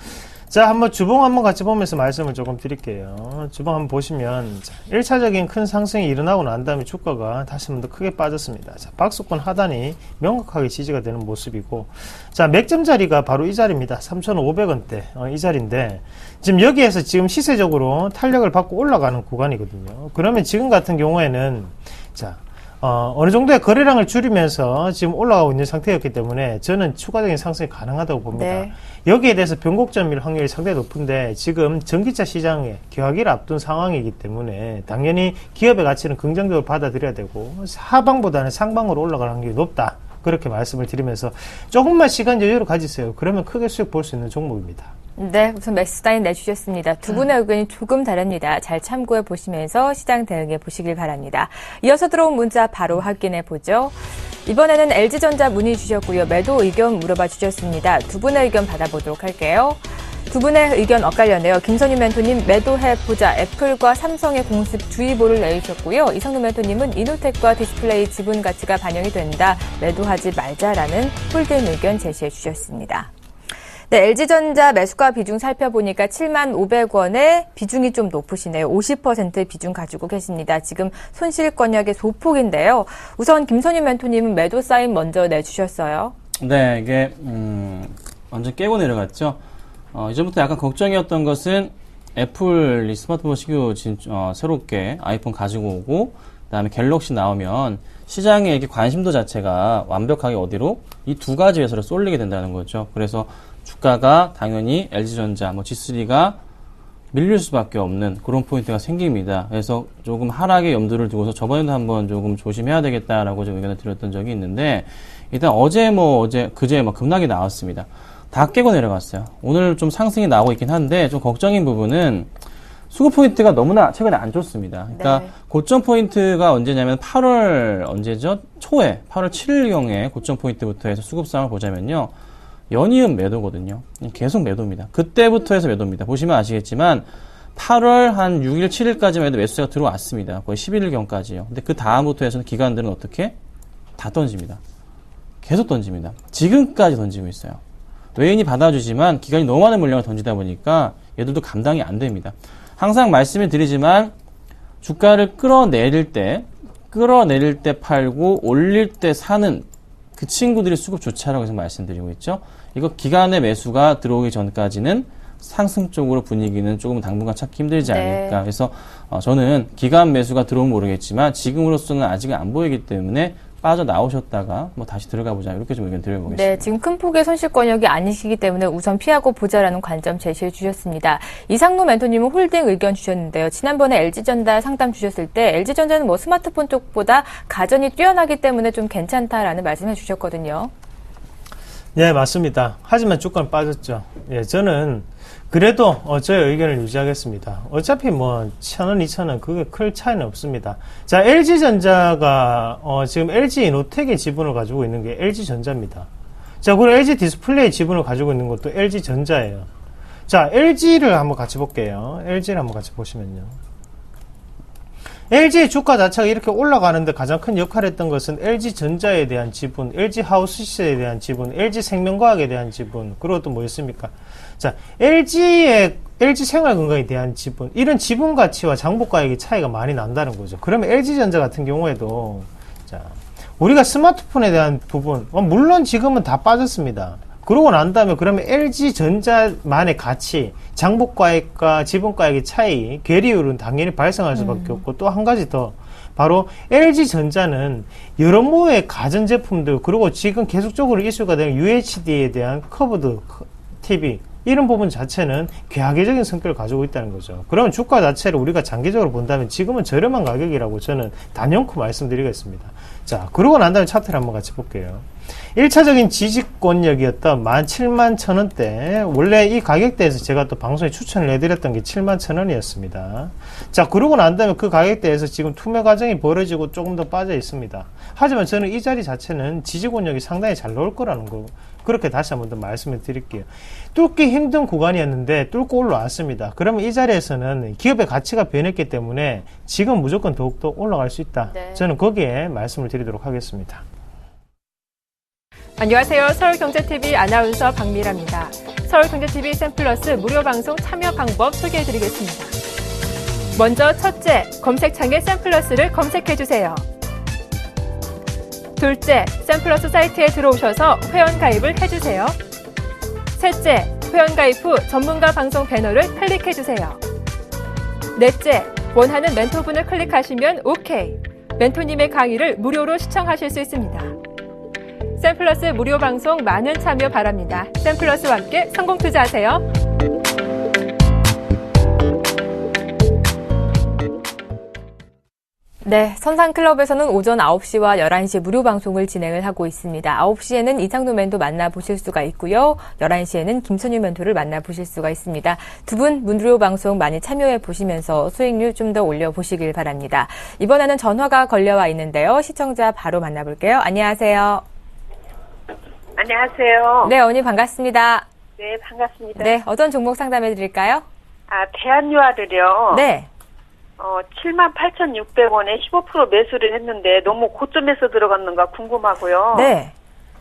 자, 한번 주봉 한번 같이 보면서 말씀을 조금 드릴게요. 주봉 한번 보시면, 자, 1차적인 큰 상승이 일어나고 난 다음에 주가가 다시 한번 더 크게 빠졌습니다. 자, 박스권 하단이 명확하게 지지가 되는 모습이고, 자, 맥점 자리가 바로 이 자리입니다. 3,500원대, 이 자리인데, 지금 여기에서 지금 시세적으로 탄력을 받고 올라가는 구간이거든요. 그러면 지금 같은 경우에는, 자, 어느 정도의 거래량을 줄이면서 지금 올라가고 있는 상태였기 때문에 저는 추가적인 상승이 가능하다고 봅니다.
네.
여기에 대해서 변곡점일 확률이 상당히 높은데 지금 전기차 시장에 개화기를 앞둔 상황이기 때문에 당연히 기업의 가치는 긍정적으로 받아들여야 되고 하방보다는 상방으로 올라갈 확률이 높다. 그렇게 말씀을 드리면서 조금만 시간 여유를 가지세요. 그러면 크게 수익 볼 수 있는 종목입니다.
네, 우선 매수 사인 내주셨습니다. 두 분의 의견이 조금 다릅니다. 잘 참고해 보시면서 시장 대응해 보시길 바랍니다. 이어서 들어온 문자 바로 확인해 보죠. 이번에는 LG전자 문의 주셨고요. 매도 의견 물어봐 주셨습니다. 두 분의 의견 받아보도록 할게요. 두 분의 의견 엇갈렸네요. 김선희 멘토님 매도해보자. 애플과 삼성의 공습 주의보를 내주셨고요. 이상노 멘토님은 이노텍과 디스플레이 지분 가치가 반영이 된다. 매도하지 말자라는 홀딩 의견 제시해 주셨습니다. 네, LG전자 매수가 비중 살펴보니까 75,500원에 비중이 좀 높으시네요. 50% 비중 가지고 계십니다. 지금 손실권역의 소폭인데요. 우선 김선희 멘토님은 매도 사인 먼저 내주셨어요.
네, 이게 완전 깨고 내려갔죠. 이전부터 약간 걱정이었던 것은 애플이 스마트폰 시규 새롭게 아이폰 가지고 오고 그다음에 갤럭시 나오면 시장의 이렇게 관심도 자체가 완벽하게 어디로 이 두 가지 회사로 쏠리게 된다는 거죠. 그래서 주가가 당연히 LG전자, G3가 밀릴 수밖에 없는 그런 포인트가 생깁니다. 그래서 조금 하락의 염두를 두고서 저번에도 한번 조금 조심해야 되겠다라고 좀 의견을 드렸던 적이 있는데 일단 그제 급락이 나왔습니다. 다 깨고 내려갔어요. 오늘 좀 상승이 나오고 있긴 한데 좀 걱정인 부분은 수급 포인트가 너무나 최근에 안 좋습니다. 그러니까
네.
고점 포인트가 언제냐면 8월 언제죠? 초에 8월 7일경에 고점 포인트부터 해서 수급상을 보자면요. 연이은 매도거든요. 계속 매도입니다. 그때부터 해서 매도입니다. 보시면 아시겠지만 8월 한 6일, 7일까지만 해도 매수세가 들어왔습니다. 거의 11일경까지요. 근데 그 다음부터 해서는 기관들은 어떻게? 다 던집니다. 계속 던집니다. 지금까지 던지고 있어요. 외인이 받아주지만 기관이 너무 많은 물량을 던지다 보니까 얘들도 감당이 안 됩니다. 항상 말씀을 드리지만 주가를 끌어내릴 때 팔고 올릴 때 사는 그 친구들이 수급 좋차라고 계속 말씀드리고 있죠. 이거 기간의 매수가 들어오기 전까지는 상승 쪽으로 분위기는 조금 당분간 찾기 힘들지 않을까.
네.
그래서 저는 기간 매수가 들어오면 모르겠지만 지금으로서는 아직 안 보이기 때문에 빠져나오셨다가 다시 들어가 보자. 이렇게 좀 의견 드려보겠습니다.
네, 지금 큰 폭의 손실권역이 아니시기 때문에 우선 피하고 보자라는 관점 제시해 주셨습니다. 이상노 멘토님은 홀딩 의견 주셨는데요. 지난번에 LG전자 상담 주셨을 때 LG전자는 스마트폰 쪽보다 가전이 뛰어나기 때문에 좀 괜찮다라는 말씀해 주셨거든요.
네, 맞습니다. 하지만 주가는 빠졌죠. 예, 저는 그래도 저의 의견을 유지하겠습니다. 어차피 1,000원, 2,000원 그게 클 차이는 없습니다. 자, LG전자가 지금 LG이노텍의 지분을 가지고 있는 게 LG전자입니다. 자, 그리고 LG 디스플레이 지분을 가지고 있는 것도 LG전자예요. 자, LG를 한번 같이 볼게요. LG를 한번 같이 보시면요. LG의 주가 자체가 이렇게 올라가는데 가장 큰 역할을 했던 것은 LG전자에 대한 지분, LG하우스시스에 대한 지분, LG생명과학에 대한 지분, 그리고 또 뭐 있습니까? 자, LG의 LG생활건강에 대한 지분, 이런 지분 가치와 장부가액의 차이가 많이 난다는 거죠. 그러면 LG전자 같은 경우에도, 자, 우리가 스마트폰에 대한 부분, 물론 지금은 다 빠졌습니다. 그러고 난 다음에 그러면 LG전자만의 가치, 장부가액과 지분가액의 차이, 괴리율은 당연히 발생할 수밖에 없고, 또 한 가지 더, 바로 LG전자는 여러 모의 가전제품들, 그리고 지금 계속적으로 이슈가 되는 UHD에 대한 커브드 TV, 이런 부분 자체는 괴하계적인 성격을 가지고 있다는 거죠. 그러면 주가 자체를 우리가 장기적으로 본다면 지금은 저렴한 가격이라고 저는 단연코 말씀드리겠습니다. 자, 그러고 난 다음에 차트를 한번 같이 볼게요. 1차적인 지지권역이었던 171,000원대, 원래 이 가격대에서 제가 또 방송에 추천을 해드렸던 게 71,000원이었습니다. 자, 그러고 난 다음에 그 가격대에서 지금 투매 과정이 벌어지고 조금 더 빠져 있습니다. 하지만 저는 이 자리 자체는 지지권역이 상당히 잘 나올 거라는 거, 그렇게 다시 한번 더 말씀을 드릴게요. 뚫기 힘든 구간이었는데 뚫고 올라왔습니다. 그러면 이 자리에서는 기업의 가치가 변했기 때문에 지금 무조건 더욱더 올라갈 수 있다.
네.
저는 거기에 말씀을 드리도록 하겠습니다.
안녕하세요. 서울경제TV 아나운서 박미라입니다. 서울경제TV 샘플러스 무료 방송 참여 방법 소개해드리겠습니다. 먼저 첫째, 검색창에 샘플러스를 검색해주세요. 둘째, 샘플러스 사이트에 들어오셔서 회원 가입을 해주세요. 셋째, 회원 가입 후 전문가 방송 배너를 클릭해주세요. 넷째, 원하는 멘토분을 클릭하시면 OK. 멘토님의 강의를 무료로 시청하실 수 있습니다. 샘플러스 무료 방송 많은 참여 바랍니다. 샘플러스와 함께 성공 투자하세요. 네, 선상클럽에서는 오전 9시와 11시 무료 방송을 진행을 하고 있습니다. 9시에는 이상도 멘토 만나보실 수가 있고요. 11시에는 김선유 멘토를 만나보실 수가 있습니다. 두 분 무료 방송 많이 참여해 보시면서 수익률 좀 더 올려보시길 바랍니다. 이번에는 전화가 걸려와 있는데요. 시청자 바로 만나볼게요. 안녕하세요.
안녕하세요.
네, 언니 반갑습니다.
네, 반갑습니다.
네, 어떤 종목 상담해 드릴까요?
대한유아들이요.
네.
78,600원에 15% 매수를 했는데 너무 고점에서 들어갔는가 궁금하고요.
네.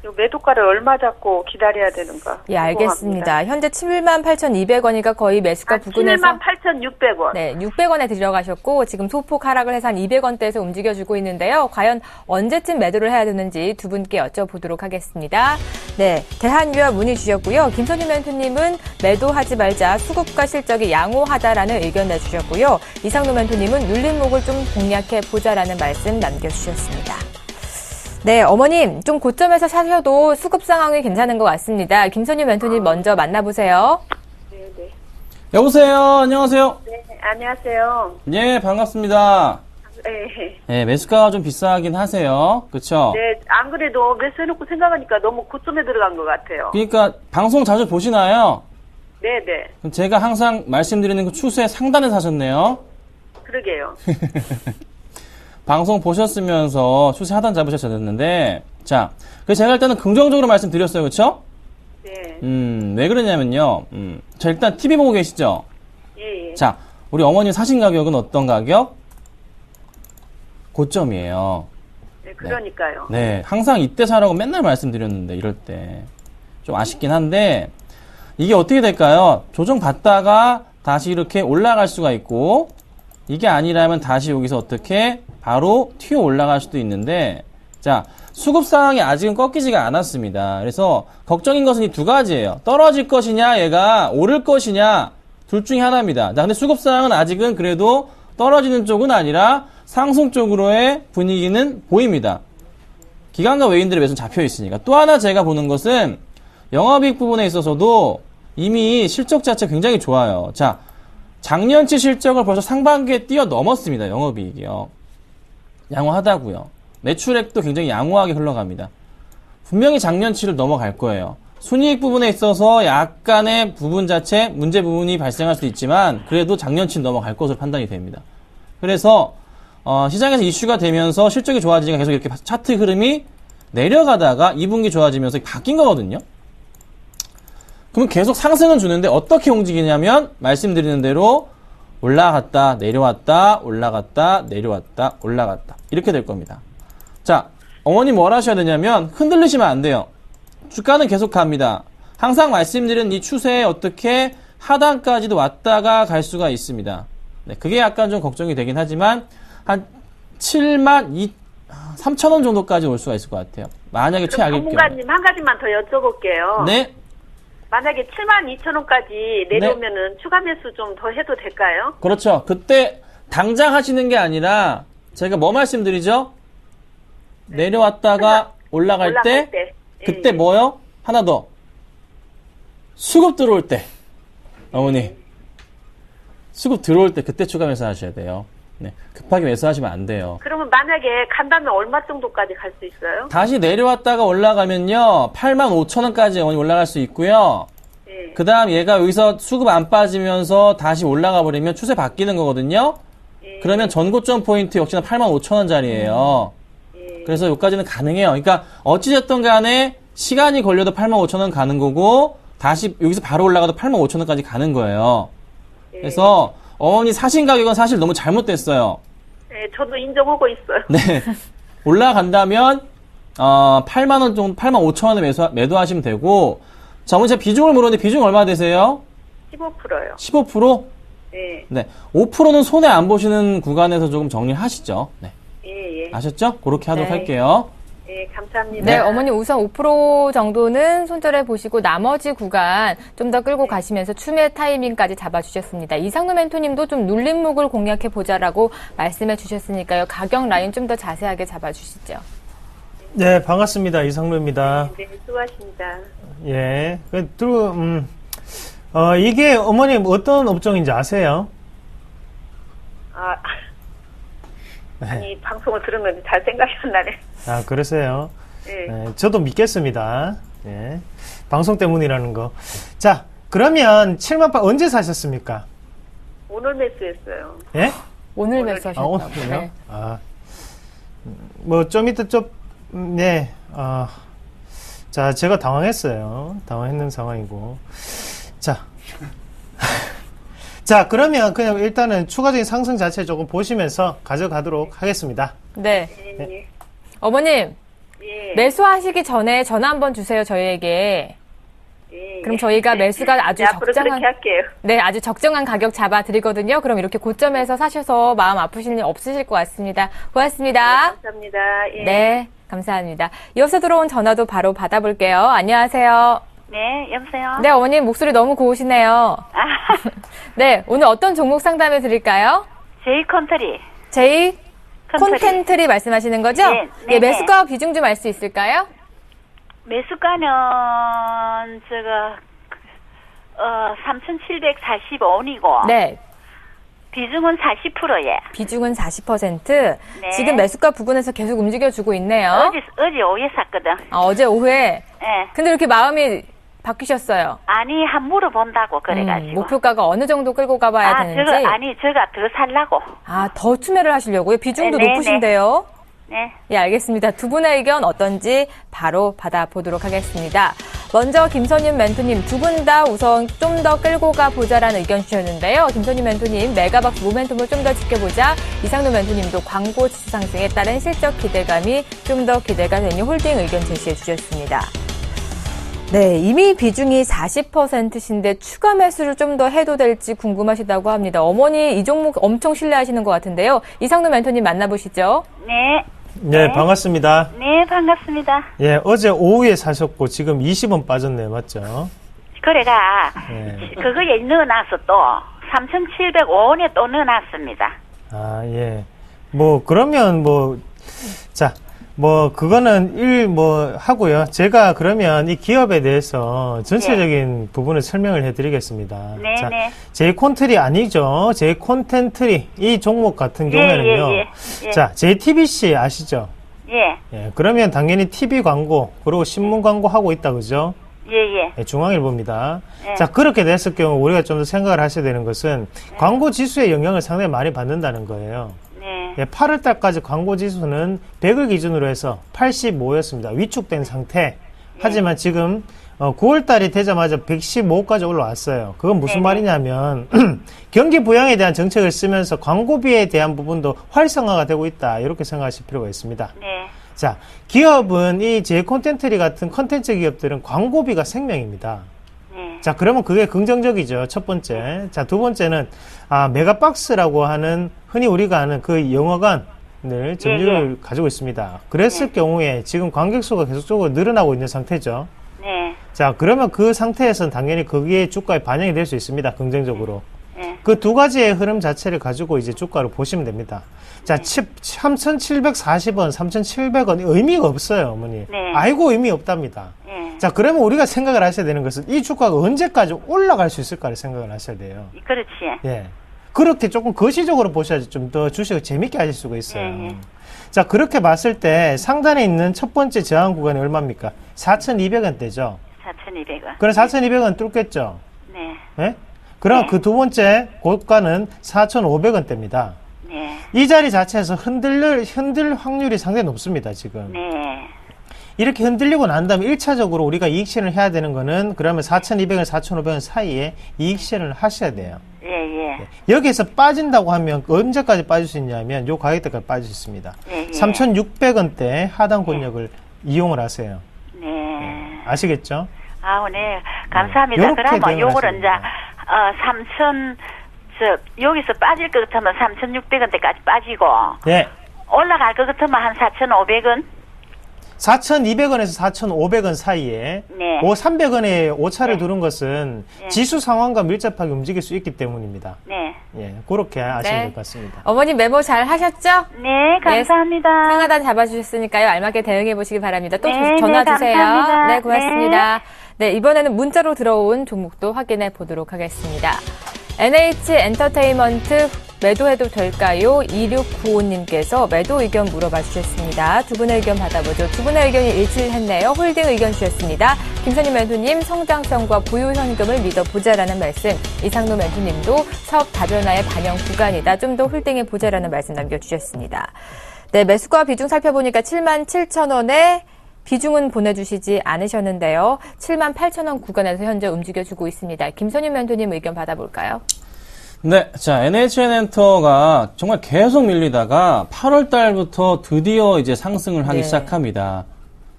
이 매도가를 얼마 잡고 기다려야 되는가?
예, 알겠습니다. 현재 78,200원이니까 거의 매수가 부근에서
78,600원.
네, 600원에 들어가셨고 지금 소폭 하락을 해서 한 200원대에서 움직여주고 있는데요. 과연 언제쯤 매도를 해야 되는지 두 분께 여쭤보도록 하겠습니다. 네, 대한유아 문의 주셨고요. 김선유 멘토님은 매도하지 말자, 수급과 실적이 양호하다라는 의견 내주셨고요. 이상노 멘토님은 눌림목을 좀 공략해 보자라는 말씀 남겨주셨습니다. 네, 어머님, 좀 고점에서 사셔도 수급 상황이 괜찮은 것 같습니다. 김선유 멘토님 먼저 만나보세요.
네.
여보세요. 안녕하세요.
네, 안녕하세요.
예, 반갑습니다.
네.
예, 매수가가 좀 비싸긴 하세요. 그쵸?
네, 안 그래도 매수해놓고 생각하니까 너무 고점에 들어간 것 같아요.
그러니까 방송 자주 보시나요?
네네.
그럼 제가 항상 말씀드리는 그 추세 상단에 사셨네요.
그러게요.
방송 보셨으면서 추세 하단 잡으셨었는데, 자, 그래서 제가 일단은 긍정적으로 말씀드렸어요. 그쵸?
네.
왜 그러냐면요. 자, 일단 TV 보고 계시죠?
예.
자, 우리 어머님 사신 가격은 어떤 가격? 고점이에요.
네, 그러니까요.
네, 항상 이때 사라고 맨날 말씀드렸는데, 이럴 때. 좀 아쉽긴 한데, 이게 어떻게 될까요? 조정받다가 다시 이렇게 올라갈 수가 있고, 이게 아니라면 다시 여기서 어떻게 바로 튀어 올라갈 수도 있는데, 자, 수급 상황이 아직은 꺾이지가 않았습니다. 그래서 걱정인 것은 이 두 가지예요. 떨어질 것이냐, 얘가 오를 것이냐, 둘 중에 하나입니다. 자, 근데 수급 상황은 아직은 그래도 떨어지는 쪽은 아니라 상승 쪽으로의 분위기는 보입니다. 기관과 외인들의 매수는 잡혀 있으니까. 또 하나 제가 보는 것은 영업이익 부분에 있어서도 이미 실적 자체 굉장히 좋아요. 자, 작년치 실적을 벌써 상반기에 뛰어넘었습니다. 영업이익이요. 양호하다고요. 매출액도 굉장히 양호하게 흘러갑니다. 분명히 작년치를 넘어갈 거예요. 순이익 부분에 있어서 약간의 부분 자체 문제 부분이 발생할 수도 있지만 그래도 작년치는 넘어갈 것으로 판단이 됩니다. 그래서 시장에서 이슈가 되면서 실적이 좋아지니까 계속 이렇게 차트 흐름이 내려가다가 2분기 좋아지면서 바뀐 거거든요. 그러면 계속 상승은 주는데 어떻게 움직이냐면 말씀드리는 대로 올라갔다 내려왔다 올라갔다 내려왔다 올라갔다 이렇게 될 겁니다. 자, 어머니 뭘 하셔야 되냐면 흔들리시면 안 돼요. 주가는 계속 갑니다. 항상 말씀드린 이 추세에 어떻게 하단까지도 왔다가 갈 수가 있습니다. 네, 그게 약간 좀 걱정이 되긴 하지만 한 73,000원 정도까지 올 수가 있을 것 같아요. 만약에 최악일 경우.
전문가님 한 가지만 더 여쭤볼게요.
네.
만약에 72,000원까지 내려오면은 추가 매수 좀 더 해도 될까요?
그렇죠. 그때 당장 하시는 게 아니라 제가 뭐 말씀드리죠? 내려왔다가 올라갈 때 그때
예.
뭐요? 하나 더. 수급 들어올 때. 어머니. 수급 들어올 때 그때 추가 매수하셔야 돼요. 네. 급하게 매수하시면 안 돼요.
그러면 만약에 간다면 얼마 정도까지 갈 수 있어요?
다시 내려왔다가 올라가면요. 85,000원까지 어머니 올라갈 수 있고요.
예.
그 다음 얘가 여기서 수급 안 빠지면서 다시 올라가 버리면 추세 바뀌는 거거든요.
예.
그러면 전고점 포인트 역시나 85,000원짜리예요.
예.
그래서 여기까지는 가능해요. 그러니까 어찌됐든 간에 시간이 걸려도 85,000원 가는 거고 다시 여기서 바로 올라가도 85,000원까지 가는 거예요. 그래서 어머니 사신 가격은 사실 너무 잘못됐어요.
네, 저도 인정하고 있어요.
네. 올라간다면 8만 원 정도 85,000원에 매도하시면 되고 자, 어머니 제가 비중을 물었는데 비중 얼마 되세요?
15%요.
15%?
네.
네. 5%는 손해 안 보시는 구간에서 조금 정리하시죠. 네.
예, 예.
아셨죠? 그렇게 하도록
네.
할게요.
예, 감사합니다.
네, 어머니 우선 5% 정도는 손절해 보시고 나머지 구간 좀 더 끌고 가시면서 추매 타이밍까지 잡아주셨습니다. 이상노 멘토님도 좀 눌림목을 공략해 보자라고 말씀해 주셨으니까요. 가격 라인 좀 더 자세하게 잡아주시죠.
네, 반갑습니다. 이상로입니다.
네, 수고하십니다.
예. 이게 어머님 어떤 업종인지 아세요?
아, 아니, 방송을 들으면 잘 생각이 안 나네.
아, 그러세요?
예.
네, 저도 믿겠습니다. 예. 방송 때문이라는 거. 자, 그러면 7만8 언제 사셨습니까?
오늘 매수했어요.
예?
오늘
오늘.
매수하셨다고.
오늘요?
네.
좀 이따 네. 자, 제가 당황했어요. 당황했는 상황이고. 자. 자, 그러면 그냥 일단은 추가적인 상승 자체 조금 보시면서 가져가도록 하겠습니다.
네.
예.
어머님,
예.
매수하시기 전에 전화 한번 주세요, 저희에게.
예.
그럼 저희가 매수가 아주
네, 앞으로
적정한,
그렇게 할게요.
네, 아주 적정한 가격 잡아 드리거든요. 그럼 이렇게 고점에서 사셔서 마음 아프실 일 없으실 것 같습니다. 고맙습니다.
감사합니다. 예.
네, 감사합니다. 이어서 들어온 전화도 바로 받아볼게요. 안녕하세요.
네, 여보세요?
네, 어머님 목소리 너무 고우시네요. 네, 오늘 어떤 종목 상담해 드릴까요?
제이 컨트리.
제이
컨트리.
콘텐트리 말씀하시는 거죠?
네,
예,
네,
매수가 비중 좀 알 수 있을까요?
매수가는, 3,745원이고.
네,
비중은 40%예.
비중은 40%.
네.
지금 매수가 부근에서 계속 움직여주고 있네요.
어제 오후에 샀거든.
어제 오후에.
예.
근데 이렇게 마음이 바뀌셨어요.
아니, 한 물어본다고, 그래가지고.
목표가가 어느 정도 끌고 가봐야 되는지.
제가 더 살라고.
더 추매를 하시려고요? 비중도
네, 네,
높으신데요?
네.
예, 알겠습니다. 두 분의 의견 어떤지 바로 받아보도록 하겠습니다. 먼저 김선윤 멘토님 두 분 다 우선 좀 더 끌고 가보자라는 의견 주셨는데요. 김선윤 멘토님 메가박스 모멘텀을 좀 더 지켜보자. 이상노 멘토님도 광고 지수 상승에 따른 실적 기대감이 좀 더 기대가 되니 홀딩 의견 제시해 주셨습니다. 네, 이미 비중이 40%신데 추가 매수를 좀 더 해도 될지 궁금하시다고 합니다. 어머니 이 종목 엄청 신뢰하시는 것 같은데요. 이상노 멘토님 만나보시죠.
네.
네, 반갑습니다.
네, 반갑습니다.
예, 어제 오후에 사셨고 지금 20원 빠졌네요. 맞죠?
그래가,
네.
그거에 넣어놨어 또. 3,705원에 또 넣어놨습니다.
아, 예. 그러면 자, 그거는 하고요. 제가 그러면 이 기업에 대해서 전체적인 부분을 설명을 해드리겠습니다.
네,
자,
네.
제이콘트리 아니죠. 제이콘텐트리. 이 종목 같은 경우에는요.
예.
자, JTBC 아시죠?
예,
예, 그러면 당연히 TV 광고, 그리고 신문 광고 하고 있다, 그죠?
예.
예, 중앙일보입니다.
네.
자, 그렇게 됐을 경우 우리가 좀 더 생각을 하셔야 되는 것은 광고 지수의 영향을 상당히 많이 받는다는 거예요.
네.
예, 8월 달까지 광고 지수는 100을 기준으로 해서 85였습니다. 위축된 상태. 하지만 지금 9월 달이 되자마자 115까지 올라왔어요. 그건 무슨
네네.
말이냐면 경기 부양에 대한 정책을 쓰면서 광고비에 대한 부분도 활성화가 되고 있다. 이렇게 생각하실 필요가 있습니다.
네.
자, 기업은 이 제이콘텐트리 같은 컨텐츠 기업들은 광고비가 생명입니다.
네.
자, 그러면 그게 긍정적이죠. 첫 번째. 자, 두 번째는, 메가박스라고 하는, 흔히 우리가 아는 그 영화관을 점유율을 가지고 있습니다. 그랬을 경우에 지금 관객 수가 계속적으로 늘어나고 있는 상태죠.
네.
자, 그러면 그 상태에서는 당연히 거기에 주가에 반영이 될 수 있습니다. 긍정적으로.
네.
그 두 가지의 흐름 자체를 가지고 이제 주가를 보시면 됩니다. 자, 3,740원, 3,700원 의미가 없어요, 어머니.
네.
아이고, 의미 없답니다.
네.
자, 그러면 우리가 생각을 하셔야 되는 것은 이 주가가 언제까지 올라갈 수 있을까를 생각을 하셔야 돼요.
그렇지.
예. 그렇게 조금 거시적으로 보셔야지 좀 더 주식을 재밌게 하실 수가 있어요.
네.
자, 그렇게 봤을 때 상단에 있는 첫 번째 저항 구간이 얼마입니까? 4,200원대죠.
4,200원.
그럼 4,200원 뚫겠죠?
네.
예? 그럼
네.
그 두 번째 고가는 4,500원대입니다.
네.
이 자리 자체에서 흔들 확률이 상당히 높습니다, 지금.
네.
이렇게 흔들리고 난 다음에 1차적으로 우리가 이익 실현을 해야 되는 거는 그러면 4,200원, 4,500원 사이에 이익 실현을 하셔야 돼요.
예.
여기에서 빠진다고 하면 언제까지 빠질 수 있냐면 요 가격대까지 빠질 수 있습니다.
예.
3,600원대 하단 권역을 이용을 하세요.
네.
아시겠죠?
네. 감사합니다.
요렇게
그러면
대응을
요거는 이제,
하시면
여기서 빠질 것 같으면 3,600원대까지 빠지고,
예.
올라갈 것 같으면 한 4,500원?
4,200원에서 4,500원 사이에
네.
300원에 오차를
네.
두는 것은
네.
지수 상황과 밀접하게 움직일 수 있기 때문입니다.
네.
예, 그렇게 아시면
네.
될 것 같습니다.
어머님 메모 잘 하셨죠?
네, 감사합니다.
상하단 잡아주셨으니까요. 알맞게 대응해 보시기 바랍니다. 또
네,
전화
네,
주세요.
감사합니다.
네, 고맙습니다. 네, 이번에는 문자로 들어온 종목도 확인해 보도록 하겠습니다. NH 엔터테인먼트 매도해도 될까요? 2695님께서 매도 의견 물어봐 주셨습니다. 두 분의 의견 받아보죠. 두 분의 의견이 일치했네요. 홀딩 의견 주셨습니다. 김선희 멘토님 성장성과 보유 현금을 믿어보자라는 말씀. 이상로 멘토님도 사업 다변화의 반영 구간이다. 좀 더 홀딩해 보자라는 말씀 남겨주셨습니다. 네, 매수가 비중 살펴보니까 77,000원에 비중은 보내주시지 않으셨는데요. 78,000원 구간에서 현재 움직여주고 있습니다. 김선희 멘토님 의견 받아볼까요?
네, 자, NHN엔터가 정말 계속 밀리다가 8월 달부터 드디어 이제 상승을 하기
네.
시작합니다.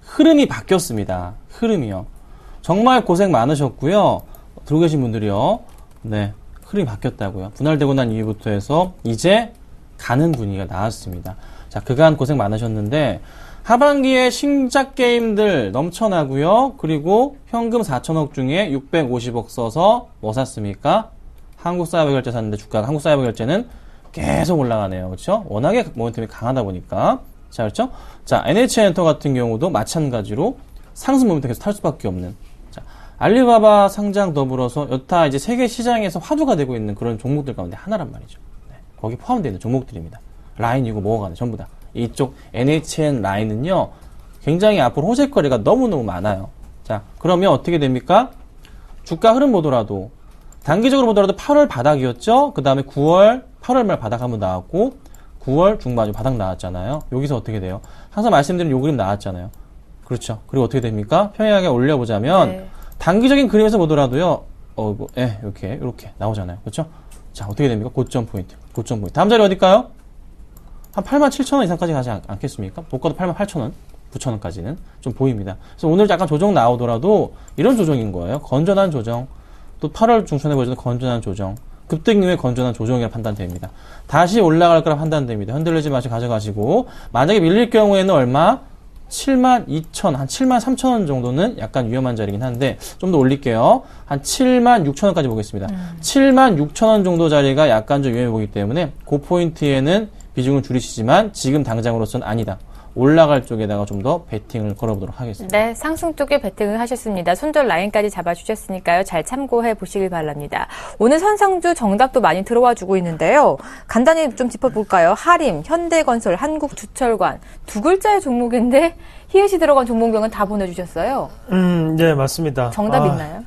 흐름이 바뀌었습니다. 흐름이요. 정말 고생 많으셨고요. 들고 계신 분들이요. 네, 흐름이 바뀌었다고요. 분할되고 난 이후부터 해서 이제 가는 분위기가 나왔습니다. 자, 그간 고생 많으셨는데 하반기에 신작 게임들 넘쳐나고요. 그리고 현금 4천억 중에 650억 써서 뭐 샀습니까? 한국사이버결제 샀는데 주가가 한국사이버결제는 계속 올라가네요. 그렇죠? 워낙에 모멘텀이 강하다 보니까. 자, 그렇죠? 자, NH엔터 같은 경우도 마찬가지로 상승 모멘텀 계속 탈 수밖에 없는. 자, 알리바바 상장 더불어서 여타 이제 세계 시장에서 화두가 되고 있는 그런 종목들 가운데 하나란 말이죠. 네, 거기 포함되어 있는 종목들입니다. 라인이고 뭐가 간에 전부 다. 이쪽 NHN 라인은요, 굉장히 앞으로 호재거리가 너무너무 많아요. 자, 그러면 어떻게 됩니까? 주가 흐름 보더라도, 단기적으로 보더라도 8월 바닥이었죠? 그 다음에 8월 말 바닥 한번 나왔고, 9월 중반 바닥 나왔잖아요. 여기서 어떻게 돼요? 항상 말씀드린 요 그림 나왔잖아요. 그렇죠. 그리고 어떻게 됩니까? 평행하게 올려보자면,
네.
단기적인 그림에서 보더라도요, 이렇게 나오잖아요. 그렇죠? 자, 어떻게 됩니까? 고점 포인트. 다음 자리 어딜까요? 한 87,000원 이상까지 가지 않겠습니까? 목가도 88,000원, 9,000원까지는 좀 보입니다. 그래서 오늘 약간 조정 나오더라도 이런 조정인 거예요. 건전한 조정. 또 8월 중순에 보여주는 건전한 조정. 급등 이후에 건전한 조정이라 판단됩니다. 다시 올라갈 거라 판단됩니다. 흔들리지 마시고 가져가시고, 만약에 밀릴 경우에는 얼마? 72,000, 한 73,000원 정도는 약간 위험한 자리긴 한데, 좀 더 올릴게요. 한 76,000원까지 보겠습니다. 76,000원 정도 자리가 약간 좀 위험해 보이기 때문에, 그 포인트에는 비중을 줄이시지만 지금 당장으로서는 아니다. 올라갈 쪽에다가 좀 더 베팅을 걸어보도록 하겠습니다.
네, 상승 쪽에 베팅을 하셨습니다. 손절 라인까지 잡아주셨으니까요. 잘 참고해 보시길 바랍니다. 오늘 선상주 정답도 많이 들어와 주고 있는데요. 간단히 좀 짚어볼까요? 하림, 현대건설, 한국주철관 두 글자의 종목인데 히읗이 들어간 종목명은 다 보내주셨어요.
네, 맞습니다.
정답 있나요?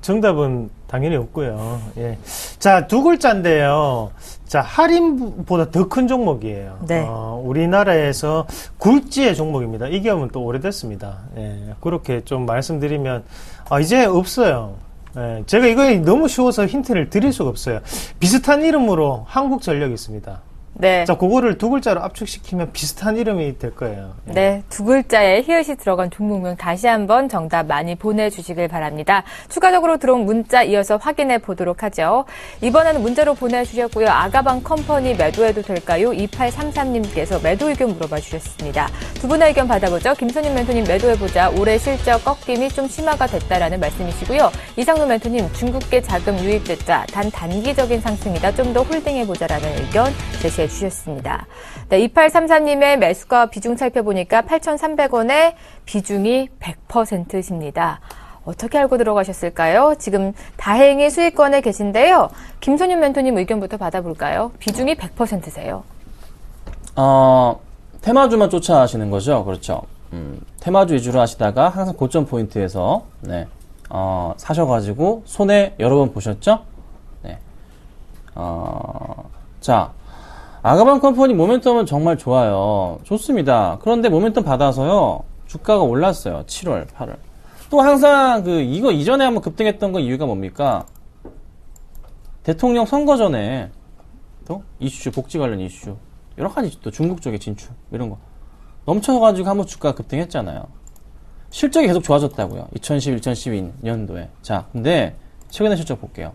정답은 당연히 없고요. 예. 자, 두 글자인데요. 자, 할인보다 더 큰 종목이에요.
네.
우리나라에서 굴지의 종목입니다. 이 기업은 또 오래됐습니다. 예. 그렇게 좀 말씀드리면, 이제 없어요. 예. 제가 이거 너무 쉬워서 힌트를 드릴 수가 없어요. 비슷한 이름으로 한국전력이 있습니다.
네.
자, 그거를 두 글자로 압축시키면 비슷한 이름이 될 거예요.
네, 두 글자에 히읗이 들어간 종목명 다시 한번 정답 많이 보내주시길 바랍니다. 추가적으로 들어온 문자 이어서 확인해 보도록 하죠. 이번에는 문자로 보내주셨고요. 아가방 컴퍼니 매도해도 될까요? 2833님께서 매도 의견 물어봐 주셨습니다. 두 분의 의견 받아보죠. 김선임 멘토님 매도해보자. 올해 실적 꺾임이 좀 심화가 됐다라는 말씀이시고요. 이상로 멘토님 중국계 자금 유입됐다. 단 단기적인 상승이다. 좀 더 홀딩해보자라는 의견 제시해 주셨습니다. 네, 2834님의 매수가 비중 살펴보니까 8,300원에 비중이 100%십니다. 어떻게 알고 들어가셨을까요? 지금 다행히 수익권에 계신데요. 김선윤 멘토님 의견부터 받아볼까요? 비중이 100%세요.
테마주만 쫓아하시는 거죠? 그렇죠. 테마주 위주로 하시다가 항상 고점 포인트에서, 네, 사셔가지고 손해 여러 번 보셨죠? 네. 자, 아가방 컴퍼니 모멘텀은 정말 좋아요. 좋습니다. 그런데 모멘텀 받아서요, 주가가 올랐어요. 7월, 8월. 또 항상 이거 이전에 한번 급등했던 거 이유가 뭡니까? 대통령 선거 전에 또 이슈, 복지 관련 이슈, 여러 가지 또 중국 쪽에 진출, 이런 거. 넘쳐가지고 한번 주가가 급등했잖아요. 실적이 계속 좋아졌다고요. 2011, 2012년도에. 자, 근데 최근에 실적 볼게요.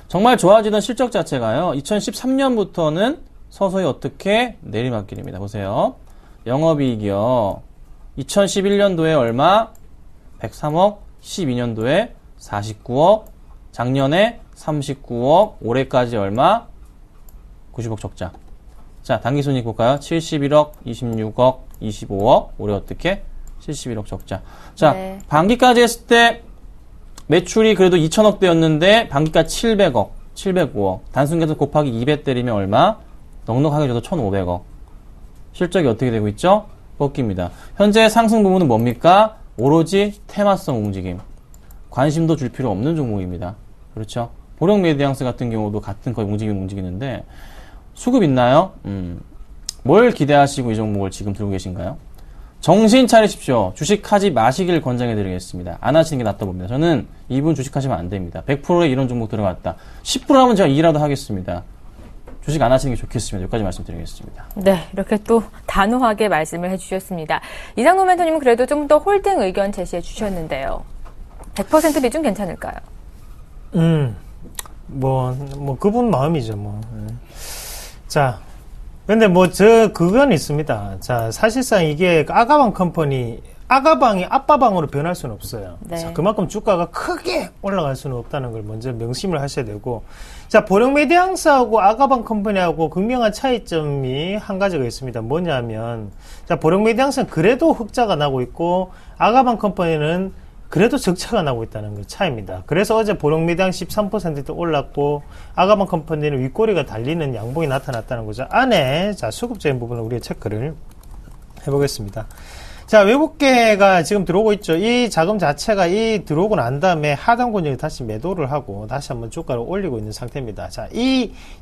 정말 좋아지던 실적 자체가요, 2013년부터는 서서히 어떻게 내리막길입니다. 보세요. 영업이익이요, 2011년도에 얼마? 103억, 12년도에 49억, 작년에 39억, 올해까지 얼마? 90억 적자. 자, 당기순이익 볼까요? 71억, 26억, 25억, 올해 어떻게? 71억 적자. 자,
네.
반기까지 했을 때 매출이 그래도 2천억대였는데 반기가 700억, 705억. 단순계산 곱하기 200 때리면 얼마? 넉넉하게 줘도 1,500억. 실적이 어떻게 되고 있죠? 꺾입니다. 현재 상승 부분은 뭡니까? 오로지 테마성 움직임. 관심도 줄 필요 없는 종목입니다. 그렇죠? 보령 메디앙스 같은 경우도 같은 거의 움직이는데 수급 있나요? 뭘 기대하시고 이 종목을 지금 들고 계신가요? 정신 차리십시오. 주식하지 마시길 권장해드리겠습니다. 안 하시는 게 낫다 봅니다. 저는 이분 주식하시면 안 됩니다. 100%에 이런 종목 들어갔다. 10% 하면 제가 2라도 하겠습니다. 주식 안 하시는 게 좋겠습니다. 여기까지 말씀드리겠습니다.
네, 이렇게 또 단호하게 말씀을 해주셨습니다. 이상노 멘토님은 그래도 좀 더 홀딩 의견 제시해 주셨는데요. 100% 비중 괜찮을까요?
그분 마음이죠, 뭐. 자, 근데 그건 있습니다. 자, 사실상 이게 아가방 컴퍼니, 아가방이 아빠방으로 변할 수는 없어요.
네.
자, 그만큼 주가가 크게 올라갈 수는 없다는 걸 먼저 명심을 하셔야 되고, 자, 보령 메디앙스하고 아가방 컴퍼니하고 극명한 차이점이 한 가지가 있습니다. 뭐냐면, 자, 보령 메디앙스는 그래도 흑자가 나고 있고, 아가방 컴퍼니는 그래도 적자가 나고 있다는 그 차이입니다. 그래서 어제 보령 메디앙스 13% 올랐고, 아가방 컴퍼니는 윗꼬리가 달리는 양봉이 나타났다는 거죠. 안에, 자, 수급적인 부분을 우리가 체크를 해보겠습니다. 자, 외국계가 지금 들어오고 있죠. 이 자금 자체가 들어오고 난 다음에 하단 권역에 다시 매도를 하고 다시 한번 주가를 올리고 있는 상태입니다. 자,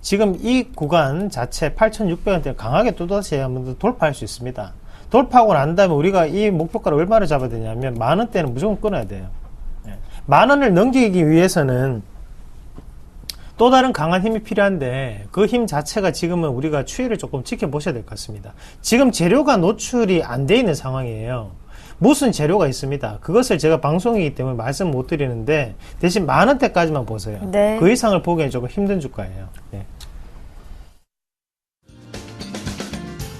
지금 이 구간 자체 8,600원대 강하게 또다시 한번 더 돌파할 수 있습니다. 돌파하고 난 다음에 우리가 이 목표가를 얼마를 잡아야 되냐면 10,000원대는 무조건 끊어야 돼요. 10,000원을 넘기기 위해서는 또 다른 강한 힘이 필요한데 그 힘 자체가 지금은 우리가 추이를 조금 지켜보셔야 될 것 같습니다. 지금 재료가 노출이 안 돼 있는 상황이에요. 무슨 재료가 있습니다. 그것을 제가 방송이기 때문에 말씀 못 드리는데 대신 10,000원대까지만 보세요.
네.
그 이상을 보기엔 조금 힘든 주가예요. 네.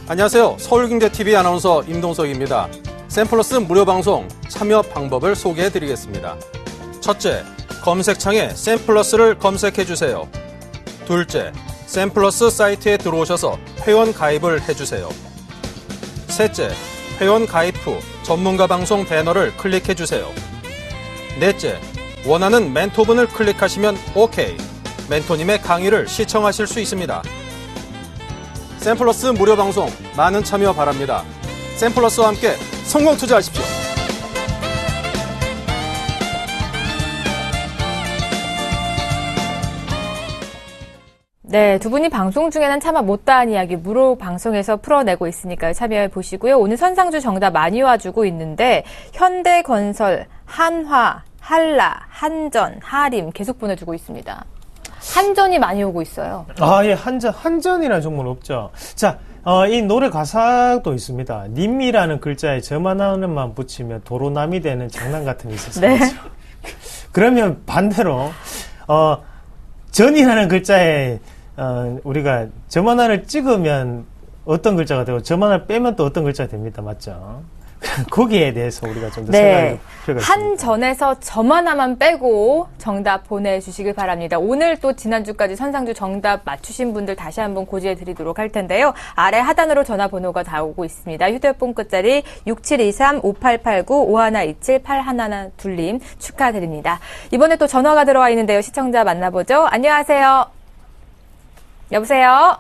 안녕하세요. 서울경제TV 아나운서 임동석입니다. 샘플러스 무료 방송 참여 방법을 소개해드리겠습니다. 첫째, 검색창에 샘플러스를 검색해주세요. 둘째, 샘플러스 사이트에 들어오셔서 회원 가입을 해주세요. 셋째, 회원 가입 후 전문가 방송 배너를 클릭해주세요. 넷째, 원하는 멘토분을 클릭하시면 OK. 멘토님의 강의를 시청하실 수 있습니다. 샘플러스 무료 방송 많은 참여 바랍니다. 샘플러스와 함께 성공 투자하십시오.
네, 두 분이 방송 중에는 차마 못다한 이야기 무료 방송에서 풀어내고 있으니까요. 참여해 보시고요. 오늘 선상주 정답 많이 와주고 있는데 현대건설, 한화, 한라, 한전, 하림 계속 보내주고 있습니다. 한전이 많이 오고 있어요.
아, 예, 한전이라는 종목은 없죠. 자, 이 노래 가사도 있습니다. 님이라는 글자에 저만 하나만 붙이면 도로남이 되는 장난 같은 게 있었어요.
네.
그러면 반대로, 전이라는 글자에, 우리가 저만 하나를 찍으면 어떤 글자가 되고, 저만 하나를 빼면 또 어떤 글자가 됩니다. 맞죠? 거기에 대해서 우리가 좀 더 생각할 필요가 있습니다.
한전에서 점 하나만 빼고 정답 보내주시길 바랍니다. 오늘 또 지난주까지 선상주 정답 맞추신 분들 다시 한번 고지해 드리도록 할 텐데요. 아래 하단으로 전화번호가 나오고 있습니다. 휴대폰 끝자리 6723-5889-5127-8112님 축하드립니다. 이번에 또 전화가 들어와 있는데요. 시청자 만나보죠. 안녕하세요. 여보세요?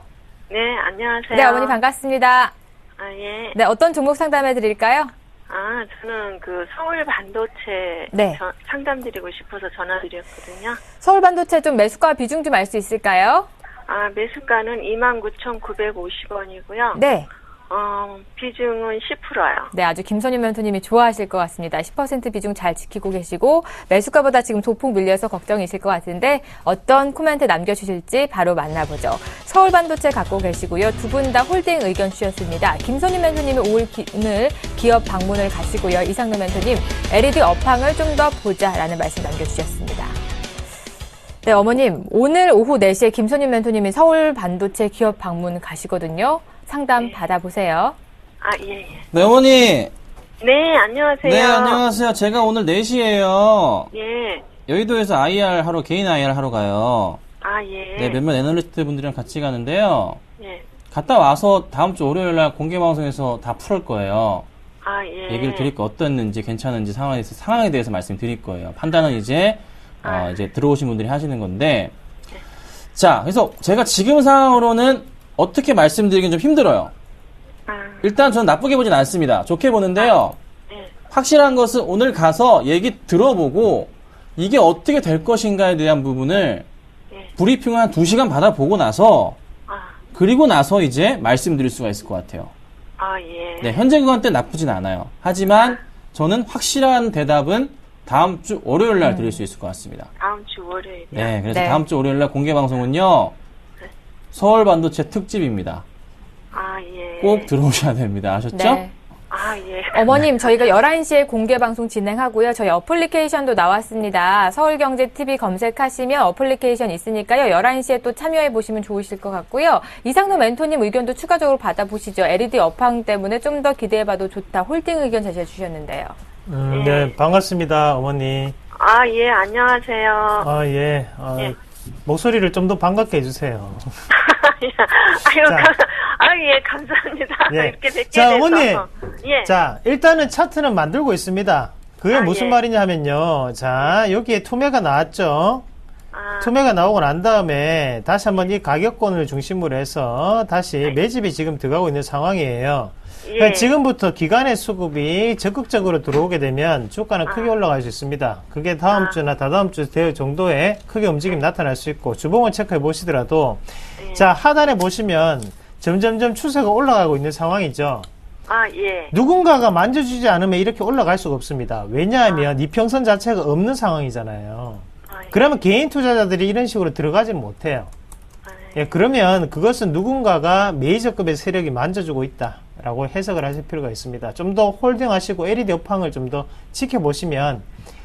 네, 안녕하세요.
네, 어머니 반갑습니다.
아, 예.
네, 어떤 종목 상담해 드릴까요?
아, 저는 그 서울 반도체
네.
상담드리고 싶어서 전화드렸거든요.
서울 반도체 좀 매수가 비중 좀 알 수 있을까요?
아, 매수가는 29,950원이고요.
네.
비중은 10%요.
네, 아주 김선희 멘토님이 좋아하실 것 같습니다. 10% 비중 잘 지키고 계시고 매수가보다 지금 소폭 밀려서 걱정이실 것 같은데 어떤 코멘트 남겨주실지 바로 만나보죠. 서울 반도체 갖고 계시고요. 두 분 다 홀딩 의견 주셨습니다. 김선희 멘토님은 오늘 기업 방문을 가시고요. 이상로 멘토님 LED 업황을 좀 더 보자라는 말씀 남겨주셨습니다. 네, 어머님 오늘 오후 4시에 김선희 멘토님이 서울 반도체 기업 방문 가시거든요. 상담 받아보세요.
아, 예, 예.
네, 어머니.
네, 안녕하세요.
네, 안녕하세요. 제가 오늘 4시에요.
예.
여의도에서 IR 하러, 개인 IR 하러 가요.
아, 예.
네, 몇몇 애널리스트 분들이랑 같이 가는데요.
예.
갔다 와서 다음 주 월요일 날 공개 방송에서 다 풀을 거예요.
아, 예.
얘기를 드릴 거 어떻는지 괜찮은지 상황에 대해서 말씀드릴 거예요. 판단은 이제 이제 들어오신 분들이 하시는 건데. 자, 그래서 제가 지금 상황으로는 어떻게 말씀드리긴 좀 힘들어요. 일단 저는 나쁘게 보진 않습니다. 좋게 보는데요.
네.
확실한 것은 오늘 가서 얘기 들어보고 이게 어떻게 될 것인가에 대한 부분을
네.
브리핑을 한 2시간 받아보고 나서
아,
그리고 나서 이제 말씀드릴 수가 있을 것 같아요.
아, 예.
네, 현재 그건 나쁘진 않아요. 하지만 저는 확실한 대답은 다음 주 월요일 날 드릴 수 있을 것 같습니다.
다음 주 월요일이요?
네, 그래서
네.
다음 주 월요일 날 공개 방송은요. 서울 반도체 특집입니다.
아, 예.
꼭 들어오셔야 됩니다. 아셨죠?
네.
아, 예.
어머님, 저희가 11시에 공개 방송 진행하고요. 저희 어플리케이션도 나왔습니다. 서울경제TV 검색하시면 어플리케이션 있으니까요. 11시에 또 참여해 보시면 좋으실 것 같고요. 이상로 멘토님 의견도 추가적으로 받아보시죠. LED 업황 때문에 좀 더 기대해봐도 좋다. 홀딩 의견 제시해 주셨는데요.
네, 반갑습니다, 어머니.
아, 예, 안녕하세요.
아, 예.
예.
목소리를 좀 더 반갑게 해주세요.
아유,
자.
예, 감사합니다.
예.
이렇게 뵙게
자,
돼서.
어머니.
예.
자, 일단은 차트는 만들고 있습니다. 그게 무슨
예.
말이냐 하면요. 자, 여기에 투매가 나왔죠.
아,
투매가 나오고 난 다음에 다시 한번 이 가격권을 중심으로 해서 다시 매집이 지금 들어가고 있는 상황이에요.
예.
그러니까 지금부터 기관의 수급이 적극적으로 들어오게 되면 주가는 크게 올라갈 수 있습니다. 그게 다음 주나 다다음 주 정도에 크게 움직임이 나타날 수 있고 주봉을 체크해 보시더라도 자, 하단에 보시면 점점점 추세가 올라가고 있는 상황이죠.
아, 예.
누군가가 만져주지 않으면 이렇게 올라갈 수가 없습니다. 왜냐하면 이평선 자체가 없는 상황이잖아요. 그러면 개인 투자자들이 이런 식으로 들어가지는 못해요. 예, 그러면 그것은 누군가가 메이저급의 세력이 만져주고 있다라고 해석을 하실 필요가 있습니다. 좀 더 홀딩하시고 LED 업황을 좀 더 지켜보시면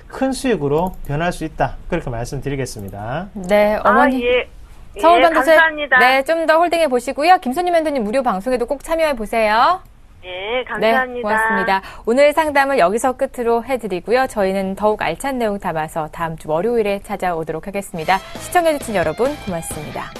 큰 수익으로 변할 수 있다. 그렇게 말씀드리겠습니다.
네,
아,
어머니.
예.
서울
예,
반도체.
감사합니다.
네, 좀 더 홀딩해 보시고요. 김선희 멘토님 무료 방송에도 꼭 참여해 보세요.
예, 감사합니다.
네, 고맙습니다. 오늘 상담을 여기서 끝으로 해드리고요. 저희는 더욱 알찬 내용 담아서 다음 주 월요일에 찾아오도록 하겠습니다. 시청해주신 여러분 고맙습니다.